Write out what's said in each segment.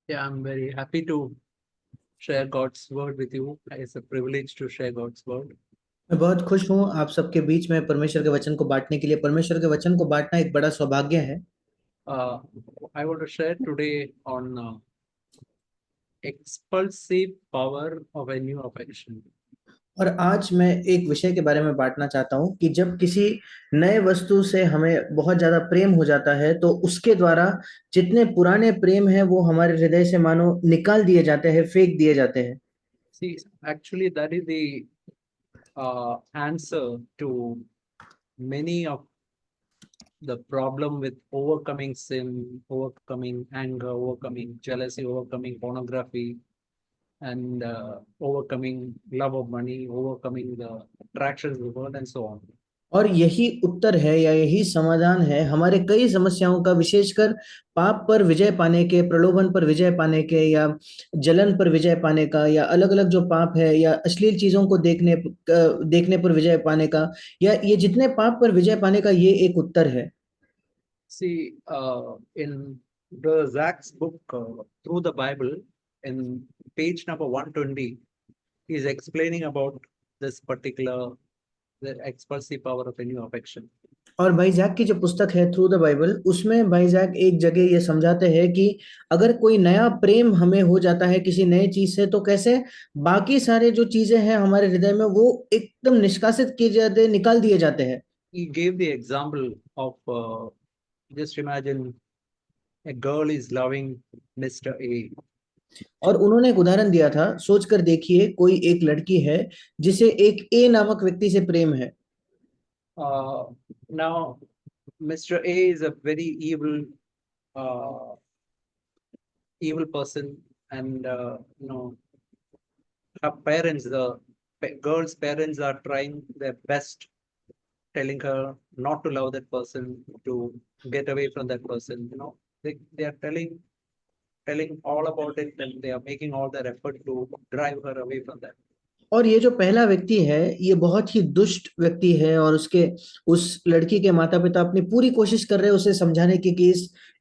Yeah, I'm very happy to share God's word with you. It's a privilege to share God's word. मैं बहुत खुश हूँ आप सबके बीच में परमेश्वर के वचन को बांटने के लिए। परमेश्वर के वचन को बांटना एक बड़ा सौभाग्य है। Uh, I want to share today on expulsive power of a new affection. और आज मैं एक विषय के बारे में बांटना चाहता हूँ कि जब किसी नए वस्तु से हमें बहुत ज्यादा प्रेम हो जाता है तो उसके द्वारा जितने पुराने प्रेम हैं वो हमारे हृदय से मानो निकाल दिए जाते हैं, फेंक दिए जाते हैं। See, actually, that is the answer to many of the problem with overcoming sin, overcoming anger, overcoming jealousy, overcoming pornography, and overcoming love of money, overcoming the attractions of the world, and so on. और यही उत्तर है या यही समाधान है हमारे कई समस्याओं का, विशेषकर पाप पर विजय पाने के, प्रलोभन पर विजय पाने के, या जलन पर विजय पाने का, या अलग अलग जो पाप है, या अश्लील चीजों को देखने पर विजय पाने का, या ये जितने पाप पर विजय पाने का ये एक उत्तर है। See, in the Zach's book, Through the Bible, in page number 120, he's explaining about this particular, the expulsive power of a new affection. और भाई जैक की जो पुस्तक है थ्रू द बाइबल, उसमें भाई जैक एक जगह ये समझाते हैं कि अगर कोई नया प्रेम हमें हो जाता है किसी नए चीज से, तो कैसे बाकी सारे जो चीजें हैं हमारे हृदय में वो एकदम निष्कासित किए जाते, निकाल दिए जाते हैं। He gave the example of just imagine a girl is loving Mr. A. और उन्होंने एक उदाहरण दिया था, सोचकर देखिए, कोई एक लड़की है जिसे एक ए नामक व्यक्ति से प्रेम है। Uh, Now, Mr. A is a very uh, evil person, and her parents, the girl's parents, are trying their best, telling her not to love that person, to get away from that person. They are telling all about it, and they are making all their effort to drive her away from that. और ये जो पहला व्यक्ति है ये बहुत ही दुष्ट व्यक्ति है, और उसके उस लड़की के माता पिता अपनी पूरी कोशिश कर रहे हैं उसे समझाने की कि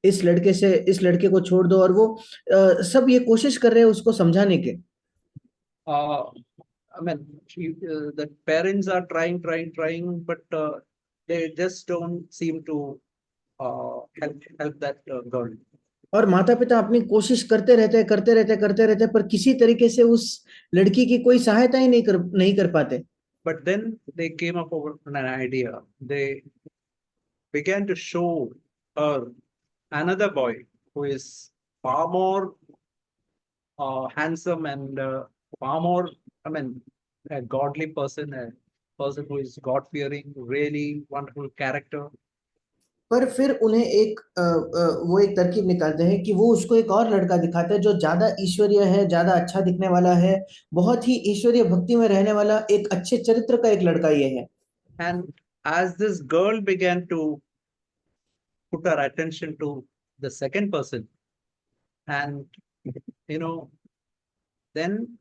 इस लड़के से, इस लड़के को छोड़ दो, और वो सब ये कोशिश कर रहे हैं उसको समझाने के। Uh, I mean, the parents are trying, but they just don't seem to help that girl. और माता पिता अपनी कोशिश करते रहते हैं, पर किसी तरीके से उस लड़की की कोई सहायता ही नहीं कर पाते। But then they came up with an idea. They began to show her another boy who is far more handsome and far more, I mean, a godly person, a person who is God fearing, really wonderful character. पर फिर उन्हें वो एक तरकीब निकालते हैं कि वो उसको एक और लड़का दिखाते हैं जो ज्यादा ईश्वरीय है, ज्यादा अच्छा दिखने वाला है, बहुत ही ईश्वरीय भक्ति में रहने वाला एक अच्छे चरित्र का एक लड़का ये है। And as this girl began to put her attention to the second person, and you know, then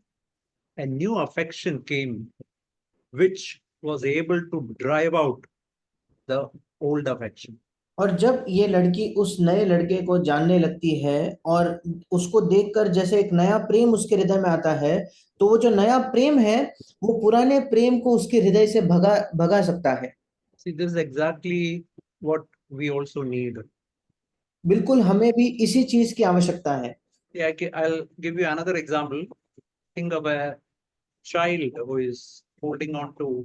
a new affection came, which was able to drive out the old affection. और जब ये लड़की उस नए लड़के को जानने लगती है और उसको देखकर जैसे एक नया प्रेम उसके हृदय में आता है, तो वो जो नया प्रेम है वो पुराने प्रेम को उसके हृदय से भगा भगा सकता है। See, this is exactly what we also need. बिल्कुल हमें भी इसी चीज की आवश्यकता है। Yeah, I'll give you another example. Think of a child who is holding on to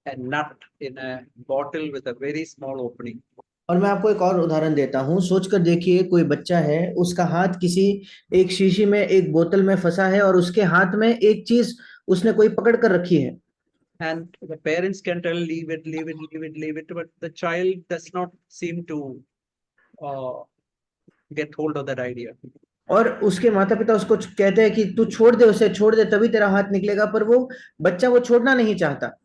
a nut in a bottle with a very small opening. और मैं आपको एक और उदाहरण देता हूँ, सोचकर देखिए, कोई बच्चा है, उसका हाथ किसी एक शीशी में, एक बोतल में फंसा है, और उसके हाथ में एक चीज उसने कोई पकड़ कर रखी है। And the parents can tell, leave it, leave it, leave it, leave it, but the child does not seem to uh, get hold of that idea. और उसके माता पिता उसको कहते हैं कि तू छोड़ दे, उसे छोड़ दे, तभी तेरा हाथ निकलेगा, पर वो बच्चा वो छोड़ना नहीं चाहता।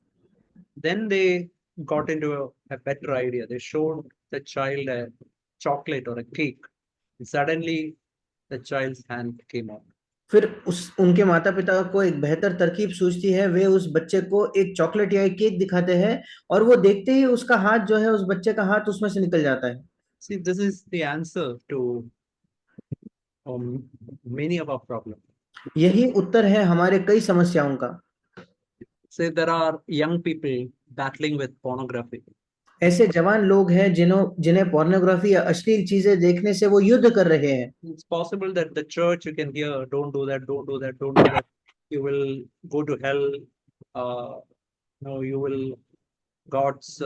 Then they got into a better idea. They showed the child a chocolate or a cake. And suddenly, the child's hand came out. फिर उस उनके माता पिता को एक बेहतर तरकीब सूझती है, वे उस बच्चे को एक चॉकलेट या एक केक दिखाते हैं, और वो देखते ही उसका हाथ जो है, उस बच्चे का हाथ उसमें से निकल जाता है। See, this is the answer to many of our problems. यही उत्तर है हमारे कई समस्याओं का। Say there are young people battling with pornography. ऐसे जवान लोग हैं जिन्हें पोर्नोग्राफी या अश्लील चीजें देखने से वो युद्ध कर रहे हैं। It's possible that the church you can hear, don't do that, don't do that, don't do that. You will go to hell. No, you will, God's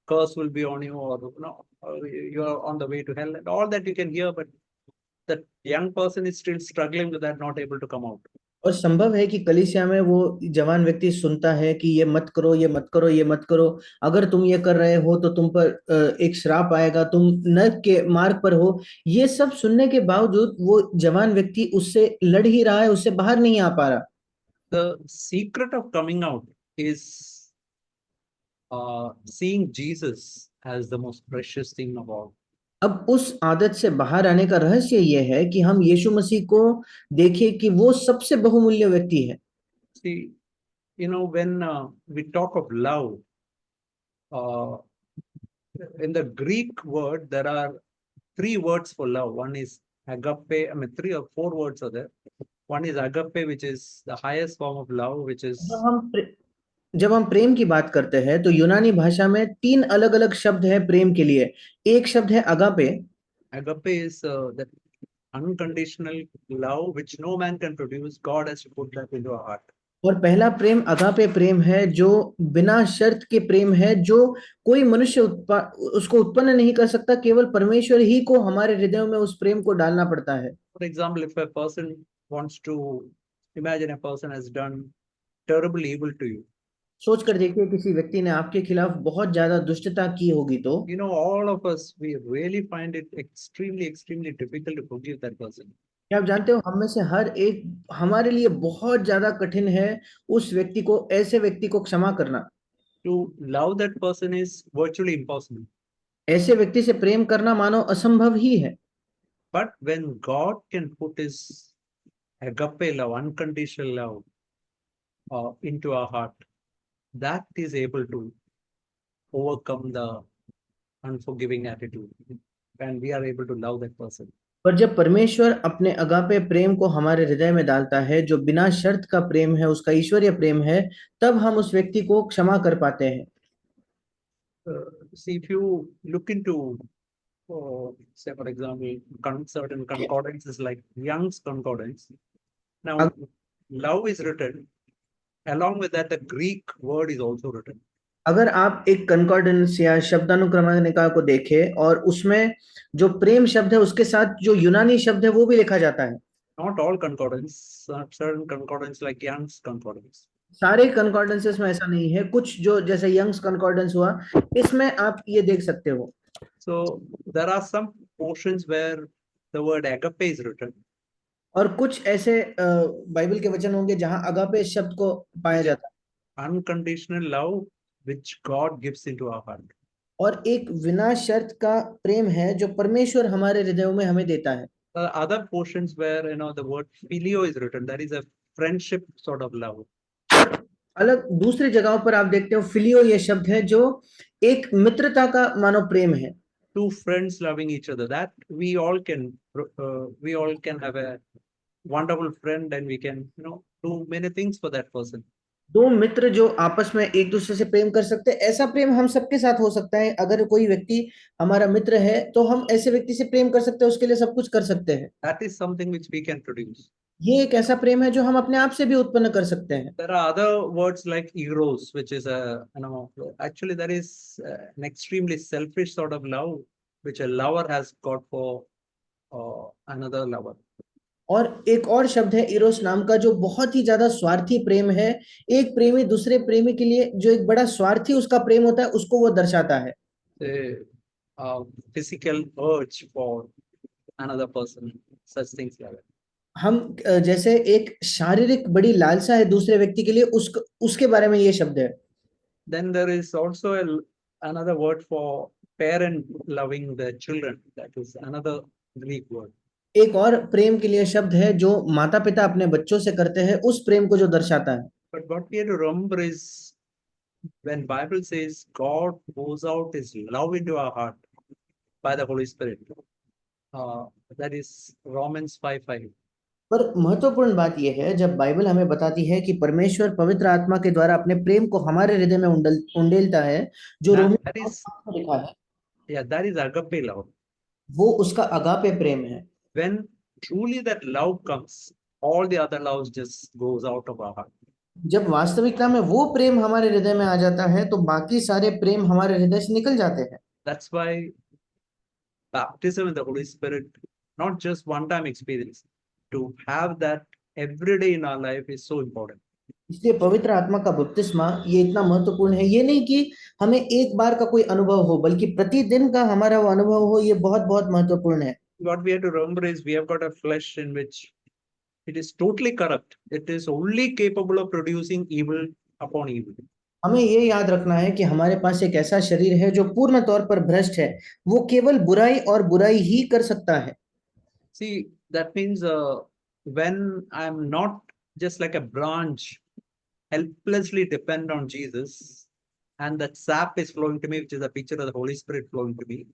curse will be on you, or no, you are on the way to hell, and all that you can hear, but that young person is still struggling with that, not able to come out. और संभव है कि कलीसिया में वो जवान व्यक्ति सुनता है कि ये मत करो, ये मत करो, ये मत करो, अगर तुम ये कर रहे हो तो तुम पर एक श्राप आएगा, तुम नरक के मार्ग पर हो। ये सब सुनने के बावजूद वो जवान व्यक्ति उससे लड़ ही रहा है, उससे बाहर नहीं आ पा रहा। The secret of coming out is seeing Jesus as the most precious thing of all. अब उस आदत से बाहर आने का रहस्य ये है कि हम यीशु मसीह को देखें कि वो सबसे बहुमूल्य व्यक्ति है। See, when we talk of love, in the Greek word, there are 3 words for love. One is agape. 3 or 4 words are there. One is agape, which is the highest form of love, which is जब हम प्रेम की बात करते हैं तो यूनानी भाषा में 3 अलग-अलग शब्द है प्रेम के लिए। एक शब्द है agape. Agape is that unconditional love which no man can produce. God has to put that into our heart. और पहला प्रेम अगापे प्रेम है जो बिना शर्त के प्रेम है, जो कोई मनुष्य उसको उत्पन्न नहीं कर सकता, केवल परमेश्वर ही को हमारे हृदयों में उस प्रेम को डालना पड़ता है। For example, if a person wants to imagine a person has done terrible evil to you. सोच कर देखिए किसी व्यक्ति ने आपके खिलाफ बहुत ज्यादा दुष्टता की होगी तो all of us, we really find it extremely difficult to forgive that person. क्या आप जानते हो हम में से हर एक, हमारे लिए बहुत ज्यादा कठिन है उस व्यक्ति को, ऐसे व्यक्ति को क्षमा करना। To love that person is virtually impossible. ऐसे व्यक्ति से प्रेम करना मानो असंभव ही है। But when God can put his agape love, unconditional love, into our heart, that is able to overcome the unforgiving attitude, and we are able to love that person. पर जब परमेश्वर अपने अगापे प्रेम को हमारे हृदय में डालता है, जो बिना शर्त का प्रेम है, उसका ईश्वरीय प्रेम है, तब हम उस व्यक्ति को क्षमा कर पाते हैं। See, if you look into, say for example, certain concordances like Young's Concordance, now love is written, along with that the Greek word is also written. अगर आप एक कंकॉर्डेंस या शब्दानुक्रमणिका को देखें और उसमें जो प्रेम शब्द है उसके साथ जो यूनानी शब्द है वो भी लिखा जाता है। Not all concordance, certain concordance like Young's Concordance. सारे कंकॉर्डेंसेस में ऐसा नहीं है, कुछ जो जैसे यंग्स कंकॉर्डेंस हुआ, इसमें आप ये देख सकते हो। So there are some portions where the word agape is written. और कुछ ऐसे बाइबल के वचन होंगे जहां अगापे शब्द को पाया जाता है। Unconditional love which God gives into our heart. और एक बिना शर्त का प्रेम है जो परमेश्वर हमारे हृदयों में हमें देता है। Other portions where the word filio is written, that is a friendship sort of love. अलग दूसरी जगहों पर आप देखते हो फिलियो ये शब्द है जो एक मित्रता का मानो प्रेम है। Two friends loving each other, that we all can have a wonderful friend, and we can do many things for that person. दो मित्र जो आपस में एक दूसरे से प्रेम कर सकते हैं, ऐसा प्रेम हम सबके साथ हो सकता है। अगर कोई व्यक्ति हमारा मित्र है तो हम ऐसे व्यक्ति से प्रेम कर सकते हैं, उसके लिए सब कुछ कर सकते हैं। That is something which we can produce. ये एक ऐसा प्रेम है जो हम अपने आप से भी उत्पन्न कर सकते हैं। There are other words like eros, which is actually that is an extremely selfish sort of love which a lover has got for another lover. और एक और शब्द है इरोस नाम का, जो बहुत ही ज्यादा स्वार्थी प्रेम है। एक प्रेमी दूसरे प्रेमी के लिए जो एक बड़ा स्वार्थी उसका प्रेम होता है, उसको वो दर्शाता है। Physical urge for another person, such things like that. हम जैसे एक शारीरिक बड़ी लालसा है दूसरे व्यक्ति के लिए, उसके बारे में ये शब्द है। Then there is also another word for parent loving their children. That is another Greek word. एक और प्रेम के लिए शब्द है जो माता पिता अपने बच्चों से करते हैं, उस प्रेम को जो दर्शाता है। But what we have to remember is when Bible says God pours out his love into our heart by the Holy Spirit, that is Romans 5:5. पर महत्वपूर्ण बात यह है जब बाइबल हमें बताती है कि परमेश्वर पवित्र आत्मा के द्वारा अपने प्रेम को हमारे हृदय में उंडेलता है, जो That, रोमियो that is, 8 में लिखा है, that is agape love. वो उसका अगापे प्रेम है। When truly that love comes, all the other loves just goes out of our heart. जब वास्तविकता में वो प्रेम हमारे हृदय में आ जाता है तो बाकी सारे प्रेम हमारे हृदय से निकल जाते हैं। That's why baptism in the Holy Spirit, not just one-time experience, to have that every day in our life is so important. इसलिए पवित्र आत्मा का बपतिस्मा ये इतना महत्वपूर्ण है। ये नहीं कि हमें एक बार का कोई अनुभव हो, बल्कि प्रतिदिन का हमारा वो अनुभव हो, ये बहुत बहुत महत्वपूर्ण है। What we have to remember is we have got a flesh in which it is totally corrupt. It is only capable of producing evil upon evil. हमें ये याद रखना है कि हमारे पास एक ऐसा शरीर है जो पूर्ण तौर पर भ्रष्ट है, वो केवल बुराई और बुराई ही कर सकता है। See, that means when I'm not just like a branch, helplessly depend on Jesus, and that sap is flowing to me, which is a picture of the Holy Spirit flowing to me.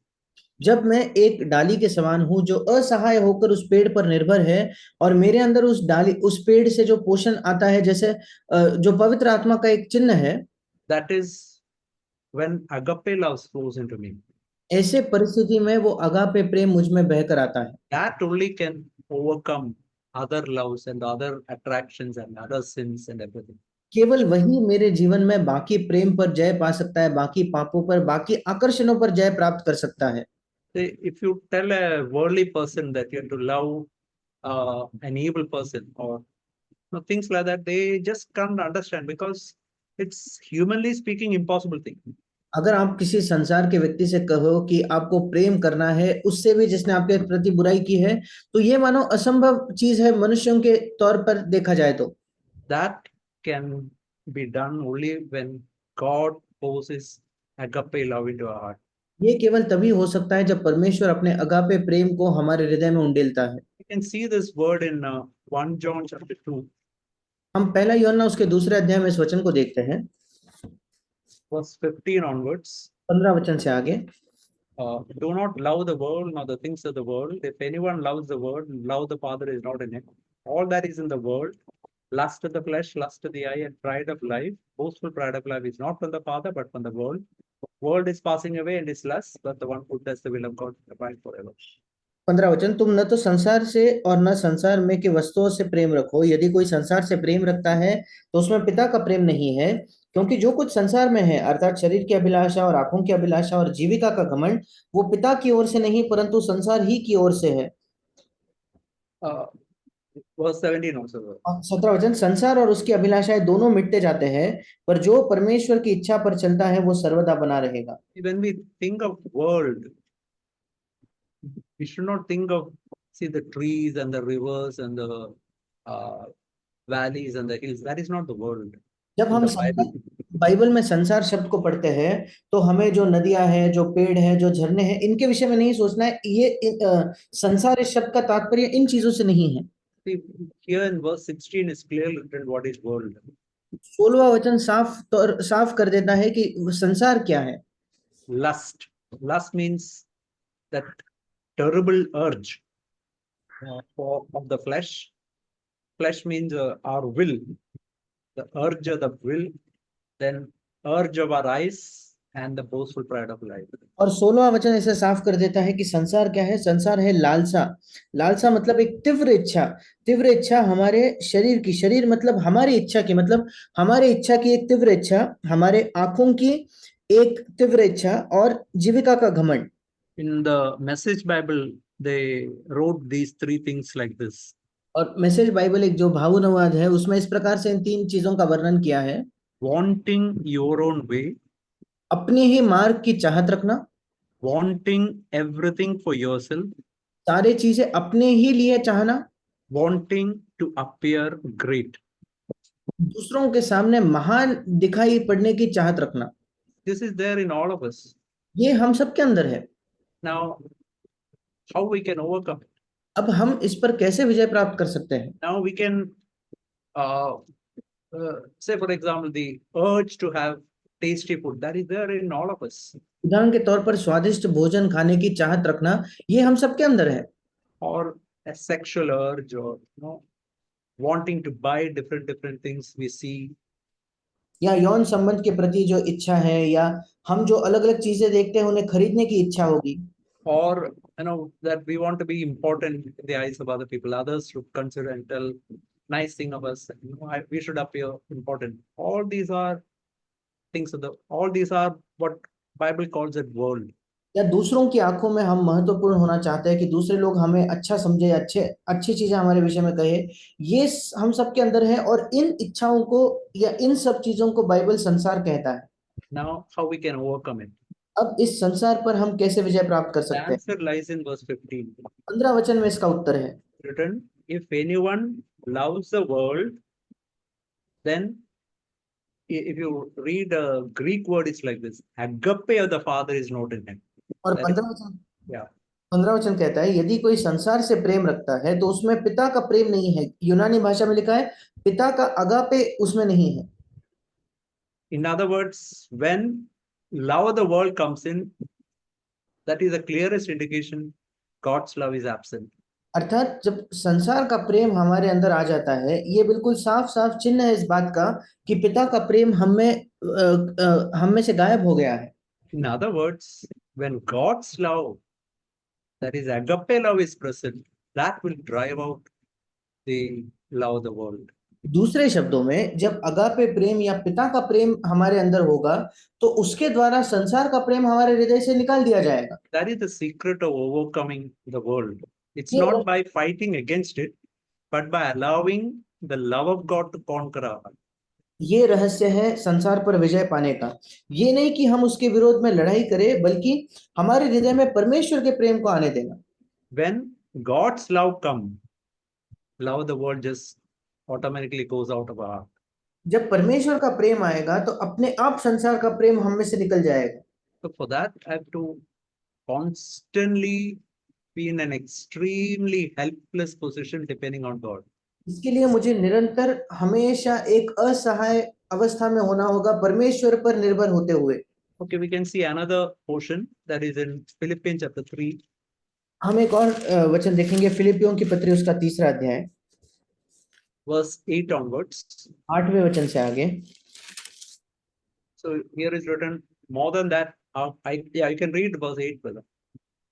जब मैं एक डाली के समान हूं जो असहाय होकर उस पेड़ पर निर्भर है, और मेरे अंदर उस डाली उस पेड़ से जो पोषण आता है, जैसे जो पवित्र आत्मा का एक चिन्ह है, That is when agape love flows into me. ऐसे परिस्थिति में वो अगापे प्रेम मुझ में बहकर आता है। That only can overcome other loves and other attractions and other sins and everything. केवल वही मेरे जीवन में बाकी प्रेम पर जय पा सकता है, बाकी पापों पर, बाकी आकर्षणों पर जय प्राप्त कर सकता है। If you tell a worldly person that you have to love an evil person or things like that, they just can't understand because it's humanly speaking impossible thing. अगर आप किसी संसार के व्यक्ति से कहो कि आपको प्रेम करना है उससे भी जिसने आपके प्रति बुराई की है, तो ये मानो असंभव चीज है मनुष्यों के तौर पर देखा जाए तो। That can be done only when God pours agape love into our heart. ये केवल तभी हो सकता है जब परमेश्वर अपने अगापे प्रेम को हमारे हृदय में उंडेलता है। You can see this word in 1 John chapter 2, हम पहला यूहन्ना उसके दूसरे अध्याय में इस वचन को देखते हैं, verse 15 onwards. 15 वचन से आगे। Do not love the world nor the things of the world. If anyone loves the world, love the Father is not in him. All that is in the world, lust of the flesh, lust of the eye, and pride of life, boastful pride of life is not from the Father, but from the world. World is passing away and its lust, but the one who does the will of God abides forever. 15 वचन, तुम न तो संसार से और न संसार में की वस्तुओं से प्रेम रखो। यदि कोई संसार से प्रेम रखता है तो उसमें पिता का प्रेम नहीं है, क्योंकि जो कुछ संसार में है, अर्थात शरीर की अभिलाषा और आंखों की अभिलाषा और जीविका का घमंड, वो पिता की ओर से नहीं परंतु संसार ही की ओर से है। Verse 17 also. 17 वचन, संसार और उसकी अभिलाषाएं दोनों मिटते जाते हैं, पर जो परमेश्वर की इच्छा पर चलता है वो सर्वदा बना रहेगा। When we think of world, we should not think of the trees and the rivers and the valleys and the hills. That is not the world. जब In हम the Bible, बाइबल में संसार शब्द को पढ़ते हैं तो हमें जो नदियां हैं, जो पेड़ हैं, जो झरने हैं, इनके विषय में नहीं सोचना है। संसार इस शब्द का तात्पर्य इन चीजों से नहीं है। see, here in verse 16 is clearly written what is world. 16वां वचन साफ कर देता है कि संसार क्या है। Lust. Lust means that terrible urge of the flesh. Flesh means our will, the urge of the will, then urge of our eyes, and the boastful pride of life. और 16वां वचन ऐसे साफ कर देता है कि संसार क्या है। संसार है लालसा। लालसा मतलब एक तीव्र इच्छा। तीव्र इच्छा हमारे शरीर की, शरीर मतलब हमारी इच्छा की, मतलब हमारी इच्छा की एक तीव्र इच्छा, हमारे आंखों की एक तीव्र इच्छा, और जीविका का घमंड। In the Message Bible, they wrote these three things like this. और मैसेज बाइबल एक जो भाव अनुवाद है उसमें इस प्रकार से इन तीन चीजों का वर्णन किया है। Wanting your own way, अपने ही मार्ग की चाहत रखना, wanting everything for yourself, सारी चीजें अपने ही लिए चाहना, wanting to appear great. दूसरों के सामने महान दिखाई पड़ने की चाहत रखना। This is there in all of us. ये हम सबके अंदर है। Now, how we can overcome it? अब हम इस पर कैसे विजय प्राप्त कर सकते हैं? Now we can say, for example, the urge to have tasty food that is there in all of us. उदाहरण के तौर पर स्वादिष्ट भोजन खाने की चाहत रखना ये हम सबके अंदर है। Or a sexual urge, or wanting to buy different things we see. या यौन संबंध के प्रति जो इच्छा है, या हम जो अलग अलग चीजें देखते हैं उन्हें खरीदने की इच्छा होगी। Or that we want to be important in the eyes of other people. Others should consider and tell nice thing of us. We should appear important. All these are things of all these are what Bible calls a world. या दूसरों की आंखों में हम महत्वपूर्ण होना चाहते हैं कि दूसरे लोग हमें अच्छा समझे, अच्छी चीजें हमारे विषय में कहे, ये हम सबके अंदर है। और इन इच्छाओं को या इन सब चीजों को बाइबल संसार कहता है। Now, how we can overcome it? अब इस संसार पर हम कैसे विजय प्राप्त कर The सकते हैं? answer lies in verse 15. 15 वचन में इसका उत्तर है। Written, if anyone loves the world, then if you read a Greek word, it's like this: agape of the Father is not in him. और That is- 15 वचन Yeah. 15 वचन कहता है, यदि कोई संसार से प्रेम रखता है तो उसमें पिता का प्रेम नहीं है। यूनानी भाषा में लिखा है पिता का अगापे उसमें नहीं है। In other words, when love of the world comes in, that is the clearest indication God's love is absent. अर्थात जब संसार का प्रेम हमारे अंदर आ जाता है, ये बिल्कुल साफ साफ चिन्ह है इस बात का कि पिता का प्रेम हम में से गायब हो गया है। In other words, when God's love, that is agape love, is present, that will drive out the love of the world. दूसरे शब्दों में, जब अगापे प्रेम या पिता का प्रेम हमारे अंदर होगा तो उसके द्वारा संसार का प्रेम हमारे हृदय से निकाल दिया जाएगा। That is the secret of overcoming the world. It's Yeah. not by fighting against it, but by allowing the love of God to conquer our heart. ये रहस्य है संसार पर विजय पाने का। ये नहीं कि हम उसके विरोध में लड़ाई करें, बल्कि हमारे हृदय में परमेश्वर के प्रेम को आने देना। When God's love comes, love of the world just automatically goes out of our heart. जब परमेश्वर का प्रेम आएगा तो अपने आप संसार का प्रेम हम में से निकल जाएगा। So for that, I have to constantly be in an extremely helpless position depending on God. इसके लिए मुझे निरंतर हमेशा एक असहाय अवस्था में होना होगा, परमेश्वर पर निर्भर होते हुए। Okay, we can see another portion that is in Philippians chapter 3. हम एक और वचन देखेंगे, फिलिपियों की पत्री उसका 3रा अध्याय verse 8 onwards. 8वें वचन से आगे। So here is written more than that. You can read verse 8, brother.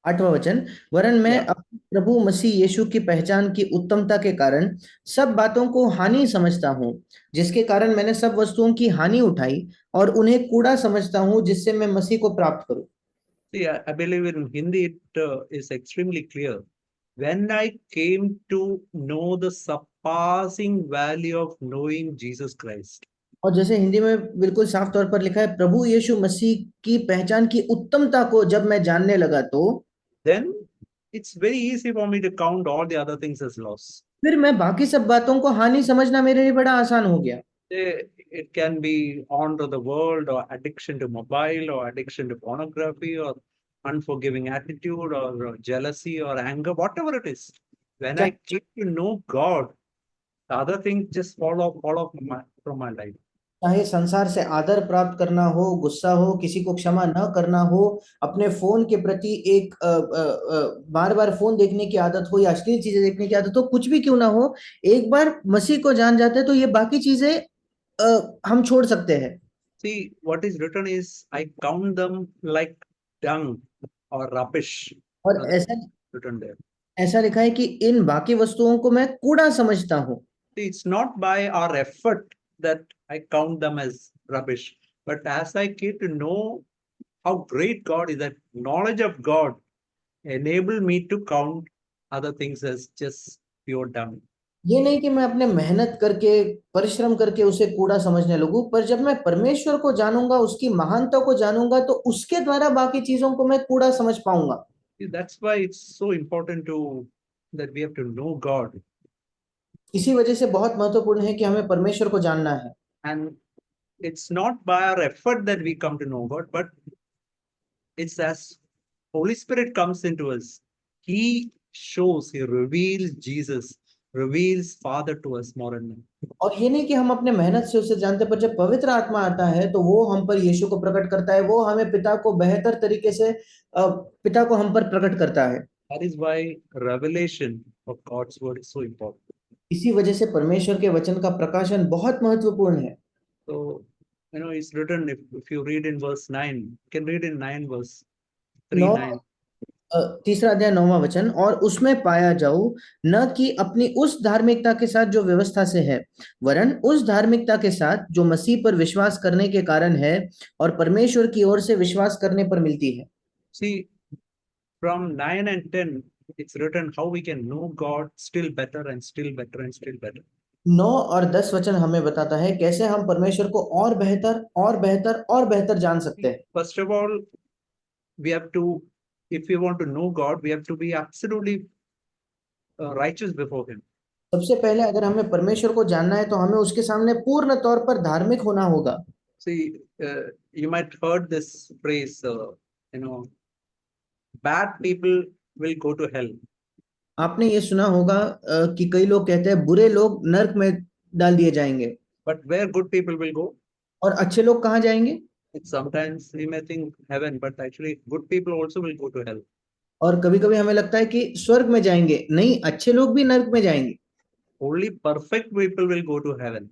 8वां वचन, वरन मैं Yeah. अपने प्रभु मसीह यीशु की पहचान की उत्तमता के कारण सब बातों को हानि समझता हूँ, जिसके कारण मैंने सब वस्तुओं की हानि उठाई और उन्हें कूड़ा समझता हूँ, जिससे मैं मसीह को प्राप्त करूं। See, I believe in Hindi it is extremely clear. When I came to know the surpassing value of knowing Jesus Christ. और जैसे हिंदी में बिल्कुल साफ तौर पर लिखा है, प्रभु यीशु मसीह की पहचान की उत्तमता को जब मैं जानने लगा तो Then it's very easy for me to count all the other things as loss. फिर मैं बाकी सब बातों को हानि समझना मेरे लिए बड़ा आसान हो गया। It can be on to the world, or addiction to mobile, or addiction to pornography, or unforgiving attitude, or jealousy, or anger, whatever it is. When I get to know God, the other things just fall off from my life. चाहे संसार से आदर प्राप्त करना हो, गुस्सा हो, किसी को क्षमा न करना हो, अपने फोन के प्रति एक बार बार फोन देखने की आदत हो या अश्लील चीजें देखने की आदत हो, कुछ भी क्यों ना हो, एक बार मसीह को जान जाते हैं तो ये बाकी चीजें हम छोड़ सकते हैं। See, what is written is, I count them like dung or rubbish. और written there. ऐसा लिखा है कि इन बाकी वस्तुओं को मैं कूड़ा समझता हूँ। See, it's not by our effort that I count them as rubbish, but as I get to know how great God is, that knowledge of God enable me to count other things as just pure dung. ये नहीं कि मैं अपने मेहनत करके परिश्रम करके उसे कूड़ा समझने लगूं, पर जब मैं परमेश्वर को जानूंगा, उसकी महानता को जानूंगा, तो उसके द्वारा बाकी चीजों को मैं कूड़ा समझ पाऊंगा। See, that's why it's so important that we have to know God. इसी वजह से बहुत महत्वपूर्ण है कि हमें परमेश्वर को जानना है। And it's not by our effort that we come to know God, but it's as Holy Spirit comes into us. He reveals Jesus reveals Father to us more and more. और ये नहीं कि हम अपने मेहनत से उसे जानते, पर जब पवित्र आत्मा आता है तो वो हम पर यीशु को प्रकट करता है, वो हमें पिता को बेहतर तरीके से पिता को हम पर प्रकट करता है। That is why revelation of God's word is so important. इसी वजह से परमेश्वर के वचन का प्रकाशन बहुत महत्वपूर्ण है। So, it's written, if you read in verse 9, you can read in 9 verse 3, 9 9. तीसरा अध्याय 9वां वचन, और उसमें पाया जाऊं न कि अपनी उस धार्मिकता के साथ जो व्यवस्था से है, वरन उस धार्मिकता के साथ जो मसीह पर विश्वास करने के कारण है और परमेश्वर की ओर से विश्वास करने पर मिलती है। See, from 9 and 10, it's written how we can know God still better and still better and still better. 9 और 10 वचन हमें बताता है कैसे हम परमेश्वर को और बेहतर और बेहतर और बेहतर जान सकते हैं। First of all, we have to, if we want to know God, we have to be absolutely righteous before Him. सबसे पहले अगर हमें परमेश्वर को जानना है तो हमें उसके सामने पूर्ण तौर पर धार्मिक होना होगा। See, you might heard this phrase, bad people will go to hell. आपने ये सुना होगा कि कई लोग कहते हैं बुरे लोग नरक में डाल दिए जाएंगे, But where good people will go? और अच्छे लोग कहाँ जाएंगे? Sometimes we may think heaven, but actually good people also will go to hell. और कभी कभी हमें लगता है कि स्वर्ग में जाएंगे, नहीं, अच्छे लोग भी नरक में जाएंगे। Only perfect people will go to heaven.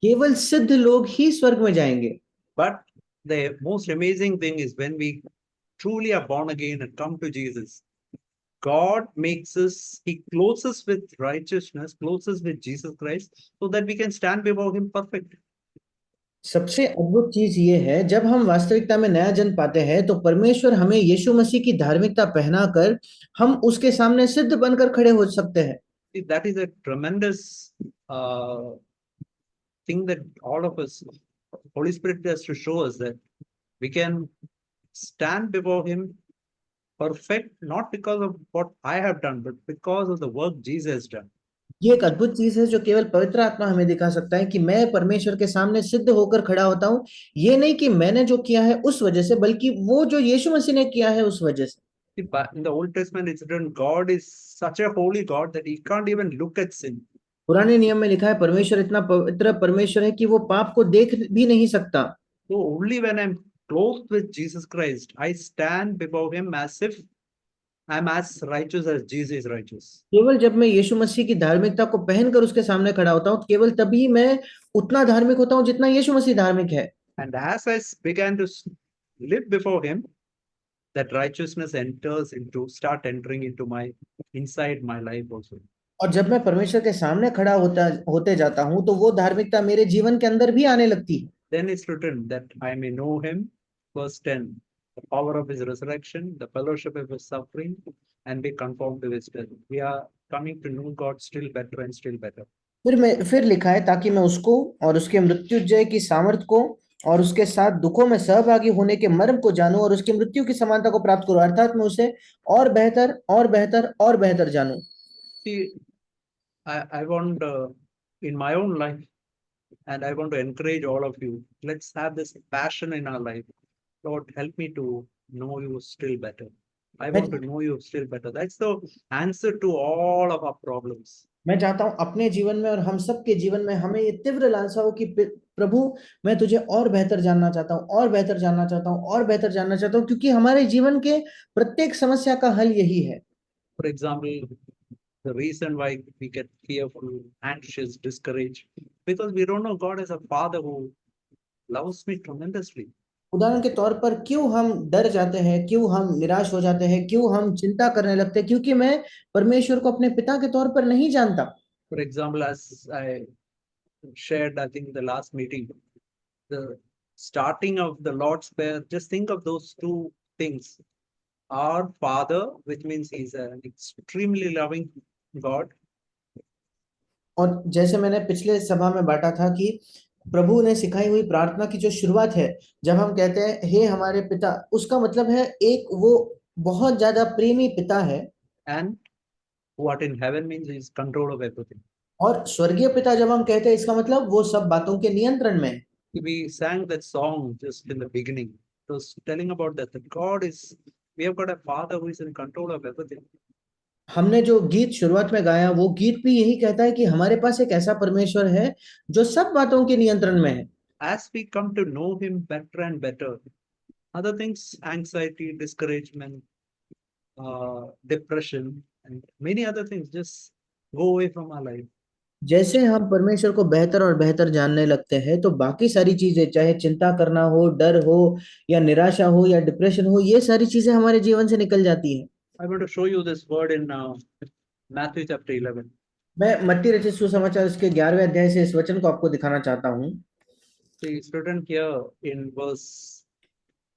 केवल सिद्ध लोग ही स्वर्ग में जाएंगे। But the most amazing thing is when we truly are born again and come to Jesus, God makes us, He clothes us with righteousness, clothes us with Jesus Christ, so that we can stand before Him perfect. सबसे अद्भुत चीज ये है, जब हम वास्तविकता में नया जन्म पाते हैं तो परमेश्वर हमें यीशु मसीह की धार्मिकता पहनाकर हम उसके सामने सिद्ध बनकर खड़े हो सकते हैं। See, that is a tremendous thing that all of us, Holy Spirit has to show us that we can stand before Him perfect, not because of what I have done, but because of the work Jesus has done. ये एक अद्भुत चीज है जो केवल पवित्र आत्मा हमें दिखा सकता है कि मैं परमेश्वर के सामने सिद्ध होकर खड़ा होता हूँ, ये नहीं कि मैंने जो किया है उस वजह से, बल्कि वो जो यीशु मसीह ने किया है उस वजह से। In the Old Testament, it's written God is such a holy God that He can't even look at sin. पुराने नियम में लिखा है परमेश्वर इतना पवित्र परमेश्वर है कि वो पाप को देख भी नहीं सकता। So only when I'm clothed with Jesus Christ, I stand before Him as if I'm as righteous as Jesus is righteous. केवल जब मैं यीशु मसीह की धार्मिकता को पहनकर उसके सामने खड़ा होता हूँ, केवल तभी मैं उतना धार्मिक होता हूँ जितना यीशु मसीह धार्मिक है। And as I began to live before Him, that righteousness start entering into my inside my life also. और जब मैं परमेश्वर के सामने खड़ा होते जाता हूँ तो वो धार्मिकता मेरे जीवन के अंदर भी आने लगती है। Then it's written that I may know Him, verse 10, the power of His resurrection, the fellowship of His suffering, and be conformed to His death. We are coming to know God still better and still better. फिर लिखा है ताकि मैं उसको और उसके मृत्युजय की सामर्थ को और उसके साथ दुखों में सहभागी होने के मर्म को जानूं और उसकी मृत्यु की समानता को प्राप्त करूं, अर्थात मैं उसे और बेहतर और बेहतर और बेहतर जानूं। See, I want in my own life, and I want to encourage all of you, let's have this passion in our life. Lord, help me to know you still better. I want to know you still better. That's the answer to all of our problems. मैं चाहता हूं अपने जीवन में और हम सबके जीवन में हमें ये तीव्र लालसा हो कि प्रभु, मैं तुझे और बेहतर जानना चाहता हूं और बेहतर जानना चाहता हूं और बेहतर जानना चाहता हूं, क्योंकि हमारे जीवन के प्रत्येक समस्या का हल यही है। For example, the reason why we get fearful, anxious, discouraged, because we don't know God as a Father who loves me tremendously. उदाहरण के तौर पर क्यों हम डर जाते हैं, क्यों हम निराश हो जाते हैं, क्यों हम चिंता करने लगते हैं, क्योंकि मैं परमेश्वर को अपने पिता के तौर पर नहीं जानता। For example, as I shared, I think the last meeting, the starting of the Lord's Prayer, just think of those two things. Our Father, which means He's an extremely loving God. और जैसे मैंने पिछले सभा में बांटा था कि प्रभु ने सिखाई हुई प्रार्थना की जो शुरुआत है, जब हम कहते हैं हे हमारे पिता, उसका मतलब है एक वो बहुत ज्यादा प्रेमी पिता है। And what in heaven means He's control of everything. और स्वर्गीय पिता जब हम कहते हैं, इसका मतलब वो सब बातों के नियंत्रण में। We sang that song just in the beginning. It was telling about that God is, we have got a Father who is in control of everything. हमने जो गीत शुरुआत में गाया वो गीत भी यही कहता है कि हमारे पास एक ऐसा परमेश्वर है जो सब बातों के नियंत्रण में है। As we come to know Him better and better, other things, anxiety, discouragement, depression, and many other things just go away from our life. जैसे हम परमेश्वर को बेहतर और बेहतर जानने लगते हैं तो बाकी सारी चीजें, चाहे चिंता करना हो, डर हो या निराशा हो या डिप्रेशन हो, ये सारी चीजें हमारे जीवन से निकल जाती हैं। I want to show you this word in Matthew chapter 11. मैं मत्ती रचित सुसमाचार इसके 11वें अध्याय से इस वचन को आपको दिखाना चाहता हूँ। See, it's written here in verse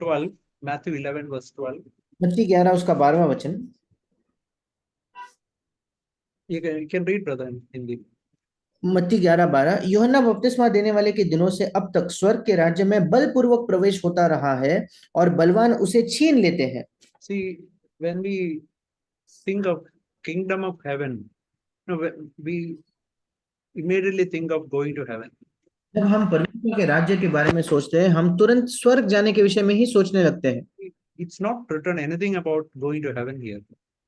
12, Matthew 11, verse 12. मत्ती 11 उसका 12वां वचन। You can read, brother, in Hindi. मत्ती 11:12, यूहन्ना बपतिस्मा देने वाले के दिनों से अब तक स्वर्ग के राज्य में बलपूर्वक प्रवेश होता रहा है और बलवान उसे छीन लेते हैं। See, when we think of kingdom of heaven, we immediately think of going to heaven. जब हम परमेश्वर के राज्य के बारे में सोचते हैं हम तुरंत स्वर्ग जाने के विषय में ही सोचने लगते हैं। It's not written anything about going to heaven here.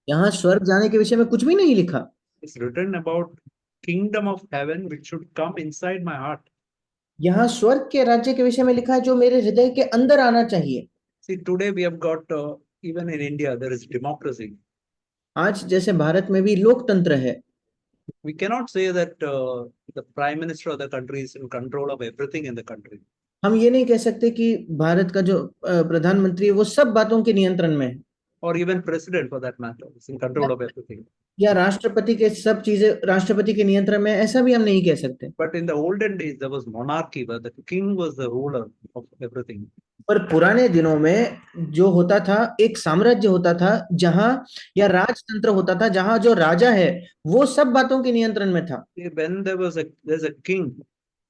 यहाँ स्वर्ग जाने के विषय में कुछ भी नहीं लिखा। It's written about kingdom of heaven which should come inside my heart. यहाँ स्वर्ग के राज्य के विषय में लिखा है जो मेरे हृदय के अंदर आना चाहिए। See, today we have got, even in India, there is democracy. आज जैसे भारत में भी लोकतंत्र है। We cannot say that the prime minister of the country is in control of everything in the country. हम ये नहीं कह सकते कि भारत का जो प्रधानमंत्री है वो सब बातों के नियंत्रण में है। Or even president for that matter is in control of everything. या राष्ट्रपति के सब चीजें राष्ट्रपति के नियंत्रण में है, ऐसा भी हम नहीं कह सकते। But in the olden days, there was monarchy where the king was the ruler of everything. पर पुराने दिनों में जो होता था एक साम्राज्य होता था जहां, या राजतंत्र होता था जहां जो राजा है वो सब बातों के नियंत्रण में था। When there's a king,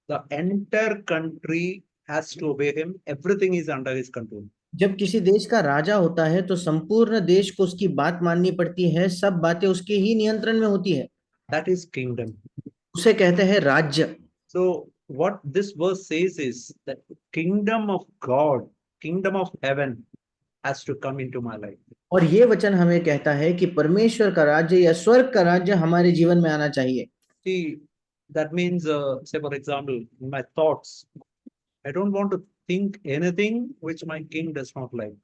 the entire country has to obey him. Everything is under his control. जब किसी देश का राजा होता है तो संपूर्ण देश को उसकी बात माननी पड़ती है, सब बातें उसके ही नियंत्रण में होती है। That is kingdom. उसे कहते हैं राज्य। So what this verse says is that kingdom of God, kingdom of heaven has to come into my life. और ये वचन हमें कहता है कि परमेश्वर का राज्य या स्वर्ग का राज्य हमारे जीवन में आना चाहिए। See, that means, say for example, in my thoughts, I don't want to think anything which my king does not like.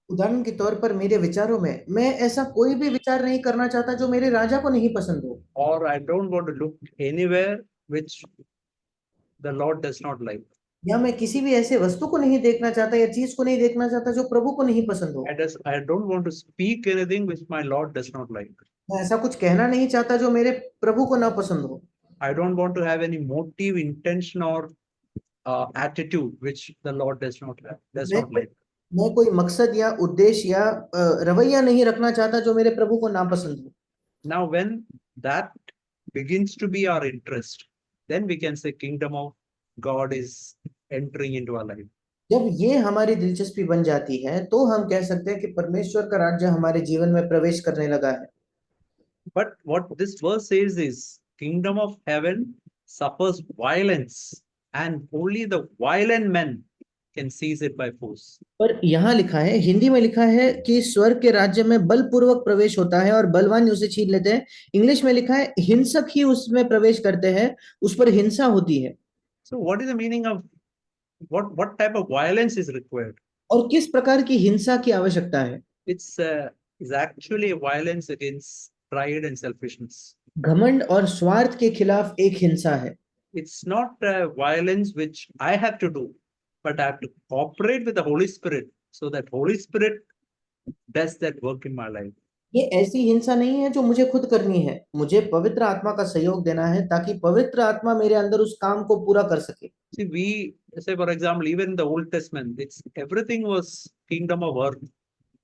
उदाहरण के तौर पर मेरे विचारों में मैं ऐसा कोई भी विचार नहीं करना चाहता जो मेरे राजा को नहीं पसंद हो। Or I don't want to look anywhere which the Lord does not like. या मैं किसी भी ऐसे वस्तु को नहीं देखना चाहता या चीज को नहीं देखना चाहता जो प्रभु को नहीं पसंद हो। I don't want to speak anything which my Lord does not like. मैं ऐसा कुछ कहना नहीं चाहता जो मेरे प्रभु को ना पसंद हो। I don't want to have any motive, intention, or attitude which the Lord does not मैं like. मैं कोई मकसद या उद्देश्य या रवैया नहीं रखना चाहता जो मेरे प्रभु को नापसंद हो। Now, when that begins to be our interest, then we can say kingdom of God is entering into our life. जब ये हमारी दिलचस्पी बन जाती है तो हम कह सकते हैं कि परमेश्वर का राज्य हमारे जीवन में प्रवेश करने लगा है। But what this verse says is kingdom of heaven suffers violence, and only the violent men can seize it by force. पर यहाँ लिखा है, हिंदी में लिखा है कि स्वर्ग के राज्य में बलपूर्वक प्रवेश होता है और बलवान उसे छीन लेते हैं। इंग्लिश में लिखा है हिंसक ही उसमें प्रवेश करते हैं, उस पर हिंसा होती है। So what is the meaning of what type of violence is required? और किस प्रकार की हिंसा की आवश्यकता है? It's is actually a violence against pride and selfishness. घमंड और स्वार्थ के खिलाफ एक हिंसा है। It's not a violence which I have to do, but I have to cooperate with the Holy Spirit so that Holy Spirit does that work in my life. ये ऐसी हिंसा नहीं है जो मुझे खुद करनी है, मुझे पवित्र आत्मा का सहयोग देना है ताकि पवित्र आत्मा मेरे अंदर उस काम को पूरा कर सके। See, we say, for example, even in the Old Testament, it's everything was kingdom of earth.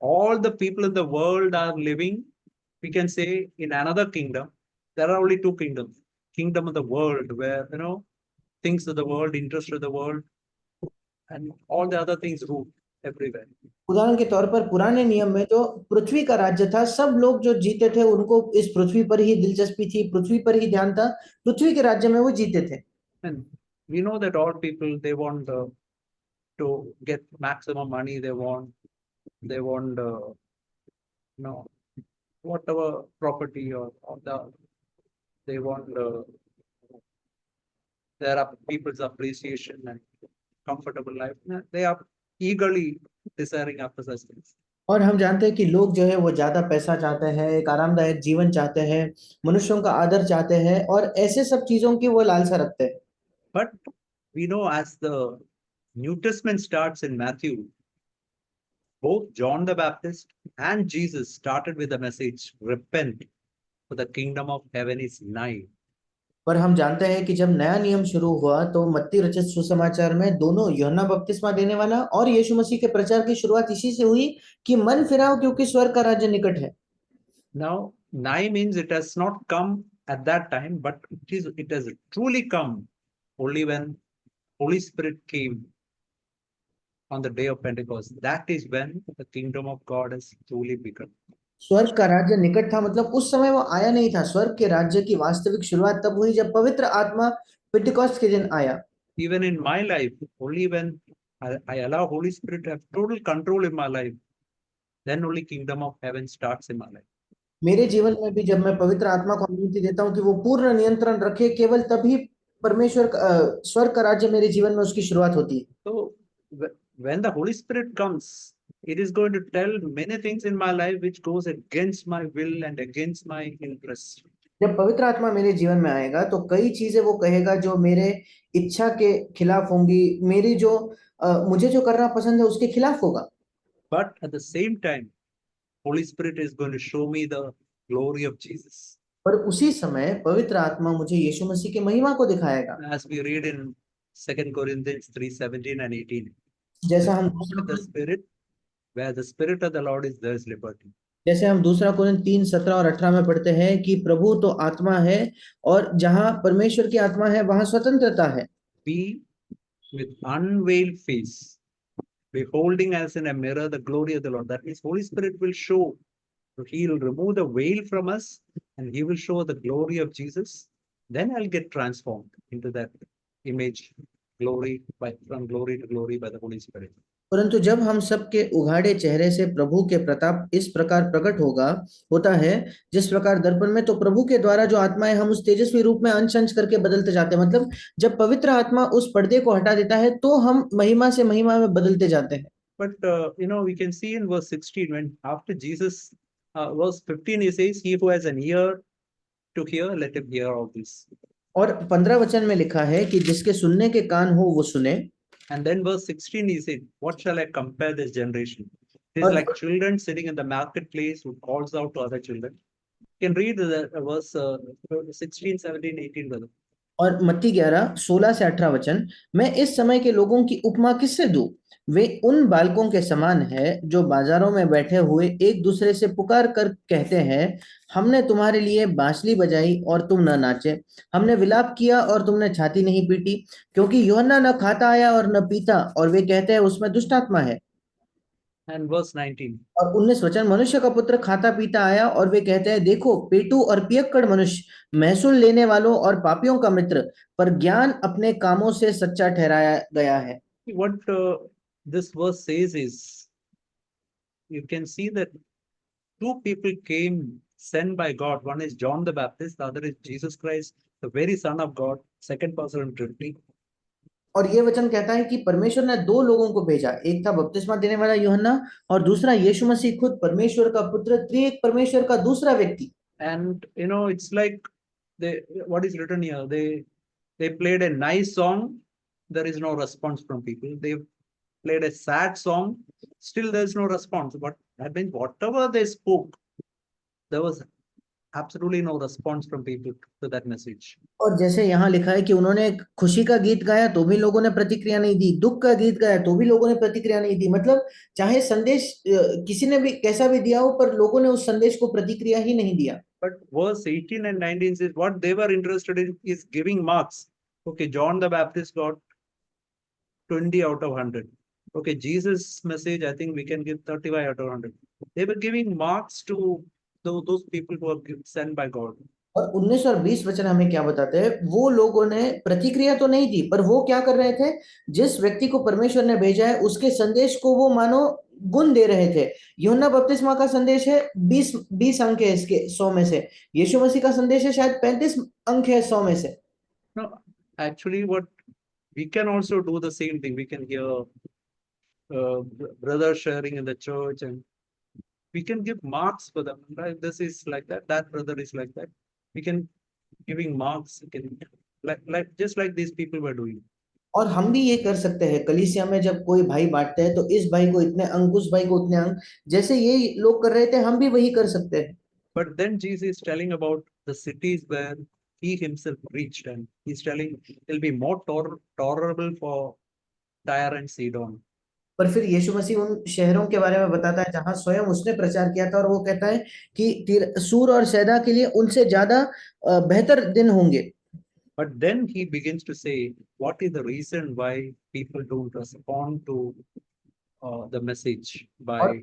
All the people in the world are living, we can say, in another kingdom. There are only two kingdoms. Kingdom of the world, where things of the world, interest of the world, and all the other things rule everywhere. उदाहरण के तौर पर पुराने नियम में जो पृथ्वी का राज्य था, सब लोग जो जीते थे उनको इस पृथ्वी पर ही दिलचस्पी थी, पृथ्वी पर ही ध्यान था, पृथ्वी के राज्य में वो जीते थे। And we know that all people, they want to get maximum money. They want you know whatever property or they want their people's appreciation and comfortable life. They are eagerly desiring after such things. और हम जानते हैं कि लोग जो है वो ज्यादा पैसा चाहते हैं, एक आरामदायक जीवन चाहते हैं, मनुष्यों का आदर चाहते हैं और ऐसे सब चीजों की वो लालसा रखते हैं। But we know as the New Testament starts in Matthew, both John the Baptist and Jesus started with the message, repent, for the kingdom of heaven is nigh. पर हम जानते हैं कि जब नया नियम शुरू हुआ तो मत्ती रचित सुसमाचार में दोनों यूहन्ना बपतिस्मा देने वाला और यीशु मसीह के प्रचार की शुरुआत इसी से हुई कि मन फिराओ क्योंकि स्वर्ग का राज्य निकट है। Now, nigh means it has not come at that time, but it has truly come only when Holy Spirit came on the day of Pentecost. That is when the kingdom of God has truly begun. स्वर्ग का राज्य निकट था, मतलब उस समय वो आया नहीं था। स्वर्ग के राज्य की वास्तविक शुरुआत तब हुई जब पवित्र आत्मा पेंटिकॉस्ट के दिन आया। Even in my life, only when I allow Holy Spirit to have total control in my life, then only kingdom of heaven starts in my life. मेरे जीवन में भी जब मैं पवित्र आत्मा को अनुमति देता हूँ कि वो पूर्ण नियंत्रण रखे, केवल तभी स्वर्ग का राज्य मेरे जीवन में उसकी शुरुआत होती है। So when the Holy Spirit comes, it is going to tell many things in my life which goes against my will and against my interest. जब पवित्र आत्मा मेरे जीवन में आएगा तो कई चीजें वो कहेगा जो मेरे इच्छा के खिलाफ होंगी, मेरी जो मुझे जो करना पसंद है उसके खिलाफ होगा। But at the same time, Holy Spirit is going to show me the glory of Jesus. पर उसी समय पवित्र आत्मा मुझे यीशु मसीह की महिमा को दिखाएगा। As we read in 2 Corinthians 3:17 and 18. जैसा हम The Spirit, where the Spirit of the Lord is, there is liberty. जैसे हम दूसरा कोरिन्थ 3:17 और 18 में पढ़ते हैं कि प्रभु तो आत्मा है और जहां परमेश्वर की आत्मा है वहां स्वतंत्रता है। Be with unveiled face, beholding as in a mirror the glory of the Lord. That means Holy Spirit will show. So he will remove the veil from us and he will show the glory of Jesus. Then I'll get transformed into that image, from glory to glory by the Holy Spirit. परंतु जब हम सबके उघाड़े चेहरे से प्रभु के प्रताप इस प्रकार प्रकट होता है जिस प्रकार दर्पण में, तो प्रभु के द्वारा जो आत्मा है हम उस तेजस्वी रूप में अंश अंश करके बदलते जाते हैं। मतलब जब पवित्र आत्मा उस पर्दे को हटा देता है तो हम महिमा से महिमा में बदलते जाते हैं। But we can see in verse 16 when after Jesus, verse 15 he says, he who has an ear to hear, let him hear all this. और 15 वचन में लिखा है कि जिसके सुनने के कान हो वो सुने। And then verse 16 he said, what shall I compare this generation? It is like children sitting in the marketplace who calls out to other children. You can read the verse 16, 17, 18 brother. और मत्ती 11, 16 से 18 वचन, मैं इस समय के लोगों की उपमा किससे दूं? वे उन बालकों के समान है जो बाजारों में बैठे हुए एक दूसरे से पुकार कर कहते हैं, हमने तुम्हारे लिए बांसुरी बजाई और तुम न नाचे, हमने विलाप किया और तुमने छाती नहीं पीटी, क्योंकि यूहन्ना न खाता आया और न पीता, और वे कहते हैं उसमें दुष्ट आत्मा है। And verse 19. और 19 वचन, मनुष्य का पुत्र खाता पीता आया और वे कहते हैं, देखो पेटू और पियक्कड़ मनुष्य, महसूल लेने वालों और पापियों का मित्र, पर ज्ञान अपने कामों से सच्चा ठहराया गया है। What this verse says is, you can see that two people came sent by God. One is John the Baptist, the other is Jesus Christ, the very Son of God, second person in Trinity. और ये वचन कहता है कि परमेश्वर ने दो लोगों को भेजा, एक था बपतिस्मा देने वाला यूहन्ना और दूसरा यीशु मसीह खुद, परमेश्वर का पुत्र, त्रिएक परमेश्वर का दूसरा व्यक्ति। And it's like what is written here, they played a nice song, there is no response from people. They played a sad song, still there is no response. But that means whatever they spoke, there was absolutely no response from people to that message. और जैसे यहाँ लिखा है कि उन्होंने खुशी का गीत गाया तो भी लोगों ने प्रतिक्रिया नहीं दी, दुख का गीत गाया तो भी लोगों ने प्रतिक्रिया नहीं दी। मतलब चाहे संदेश किसी ने भी कैसा भी दिया हो, पर लोगों ने उस संदेश को प्रतिक्रिया ही नहीं दिया। But verse 18 and 19 says what they were interested in is giving marks. Okay, John the Baptist got 20 out of 100. Okay, Jesus' message, I think we can give 35 out of 100. They were giving marks to those people who are sent by God. और 19 और 20 वचन हमें क्या बताते हैं? वो लोगों ने प्रतिक्रिया तो नहीं दी, पर वो क्या कर रहे थे? जिस व्यक्ति को परमेश्वर ने भेजा है उसके संदेश को वो मानो गुण दे रहे थे। यूहन्ना बपतिस्मा का संदेश है 20 अंक है इसके 100 में से। यीशु मसीह का संदेश है शायद 35 अंक है 100 में से। No, actually, what we can also do the same thing. We can hear brothers sharing in the church, and we can give marks for them. Right? This is like that. That brother is like that. We can giving marks. We can like just like these people were doing. और हम भी ये कर सकते हैं, कलीसिया में जब कोई भाई बांटते हैं तो इस भाई को इतने अंक, उस भाई को उतने अंक, जैसे ये लोग कर रहे थे हम भी वही कर सकते हैं। But then Jesus is telling about the cities where he himself reached, and he's telling it'll be more tolerable for Tyre and Sidon. पर फिर यीशु मसीह उन शहरों के बारे में बताता है जहां स्वयं उसने प्रचार किया था, और वो कहता है कि सूर और सैदा के लिए उनसे ज्यादा बेहतर दिन होंगे। But then he begins to say, what is the reason why people don't respond to the message और by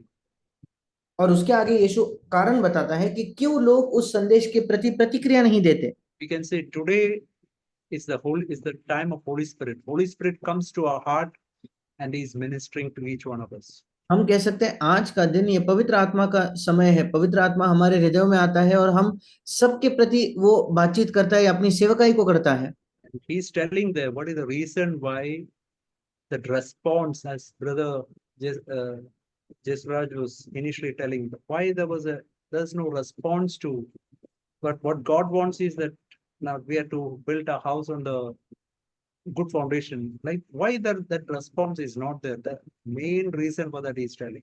और उसके आगे यीशु कारण बताता है कि क्यों लोग उस संदेश के प्रति प्रतिक्रिया नहीं देते। we can say today is the time of Holy Spirit. Holy Spirit comes to our heart and is ministering to each one of us. हम कह सकते हैं आज का दिन ये पवित्र आत्मा का समय है। पवित्र आत्मा हमारे हृदयों में आता है और हम सबके प्रति वो बातचीत करता है या अपनी सेवकाई को करता है। And he's telling there what is the reason why that response, as brother Jesraj was initially telling, why there's no response to. But what God wants is that now we have to build a house on the good foundation. Like why that response is not there. The main reason for that he's telling.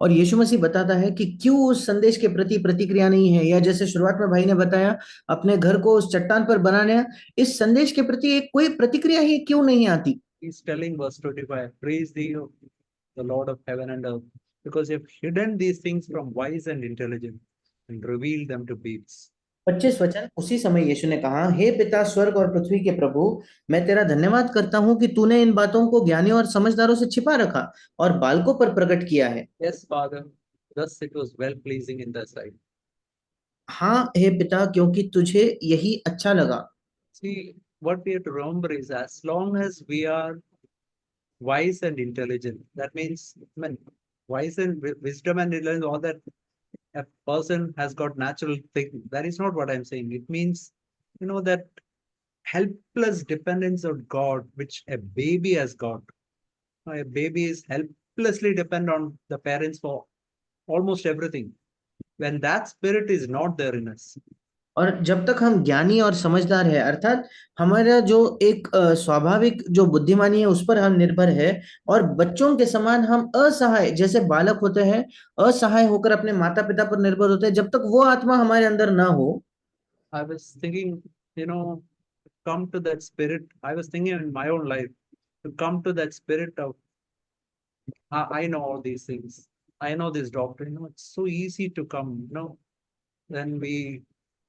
और यीशु मसीह बताता है कि क्यों उस संदेश के प्रति प्रतिक्रिया नहीं है, या जैसे शुरुआत में भाई ने बताया अपने घर को उस चट्टान पर बनाने, इस संदेश के प्रति एक कोई प्रतिक्रिया ही क्यों नहीं आती। He's telling verse 25, praise thee, O the Lord of heaven and earth, because you've hidden these things from wise and intelligent and revealed them to babes. 25 वचन उसी समय यीशु ने कहा, हे पिता स्वर्ग और पृथ्वी के प्रभु, मैं तेरा धन्यवाद करता हूं कि तूने इन बातों को ज्ञानियों और समझदारों से छिपा रखा और बालकों पर प्रकट किया है। Yes, Father, thus it was well pleasing in thy sight. हाँ हे पिता, क्योंकि तुझे यही अच्छा लगा। See, what we have to remember is as long as we are wise and intelligent, that means, I mean, wise and wisdom and intelligence, all that a person has got natural thing. That is not what I'm saying. It means, that helpless dependence on God, which a baby has got. A baby is helplessly dependent on the parents for almost everything. When that spirit is not there in us, और जब तक हम ज्ञानी और समझदार है, अर्थात हमारा जो एक स्वाभाविक जो बुद्धिमानी है उस पर हम निर्भर है, और बच्चों के समान हम असहाय जैसे बालक होते हैं, असहाय होकर अपने माता पिता पर निर्भर होते हैं, जब तक वो आत्मा हमारे अंदर ना हो। I was thinking, come to that spirit. I was thinking in my own life to come to that spirit of, I know all these things. I know this doctrine. It's so easy to come, then we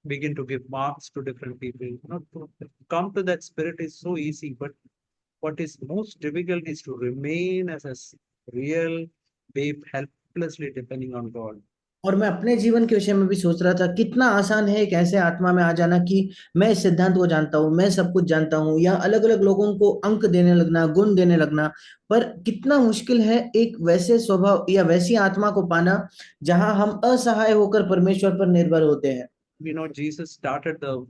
begin to give marks to different people. To come to that spirit is so easy, but what is most difficult is to remain as a real babe, helplessly depending on God. और मैं अपने जीवन के विषय में भी सोच रहा था, कितना आसान है एक ऐसे आत्मा में आ जाना कि मैं इस सिद्धांत को जानता हूँ, मैं सब कुछ जानता हूँ, या अलग अलग लोगों को अंक देने लगना, गुण देने लगना। पर कितना मुश्किल है एक वैसे स्वभाव या वैसी आत्मा को पाना जहां हम असहाय होकर परमेश्वर पर निर्भर होते हैं। Jesus started the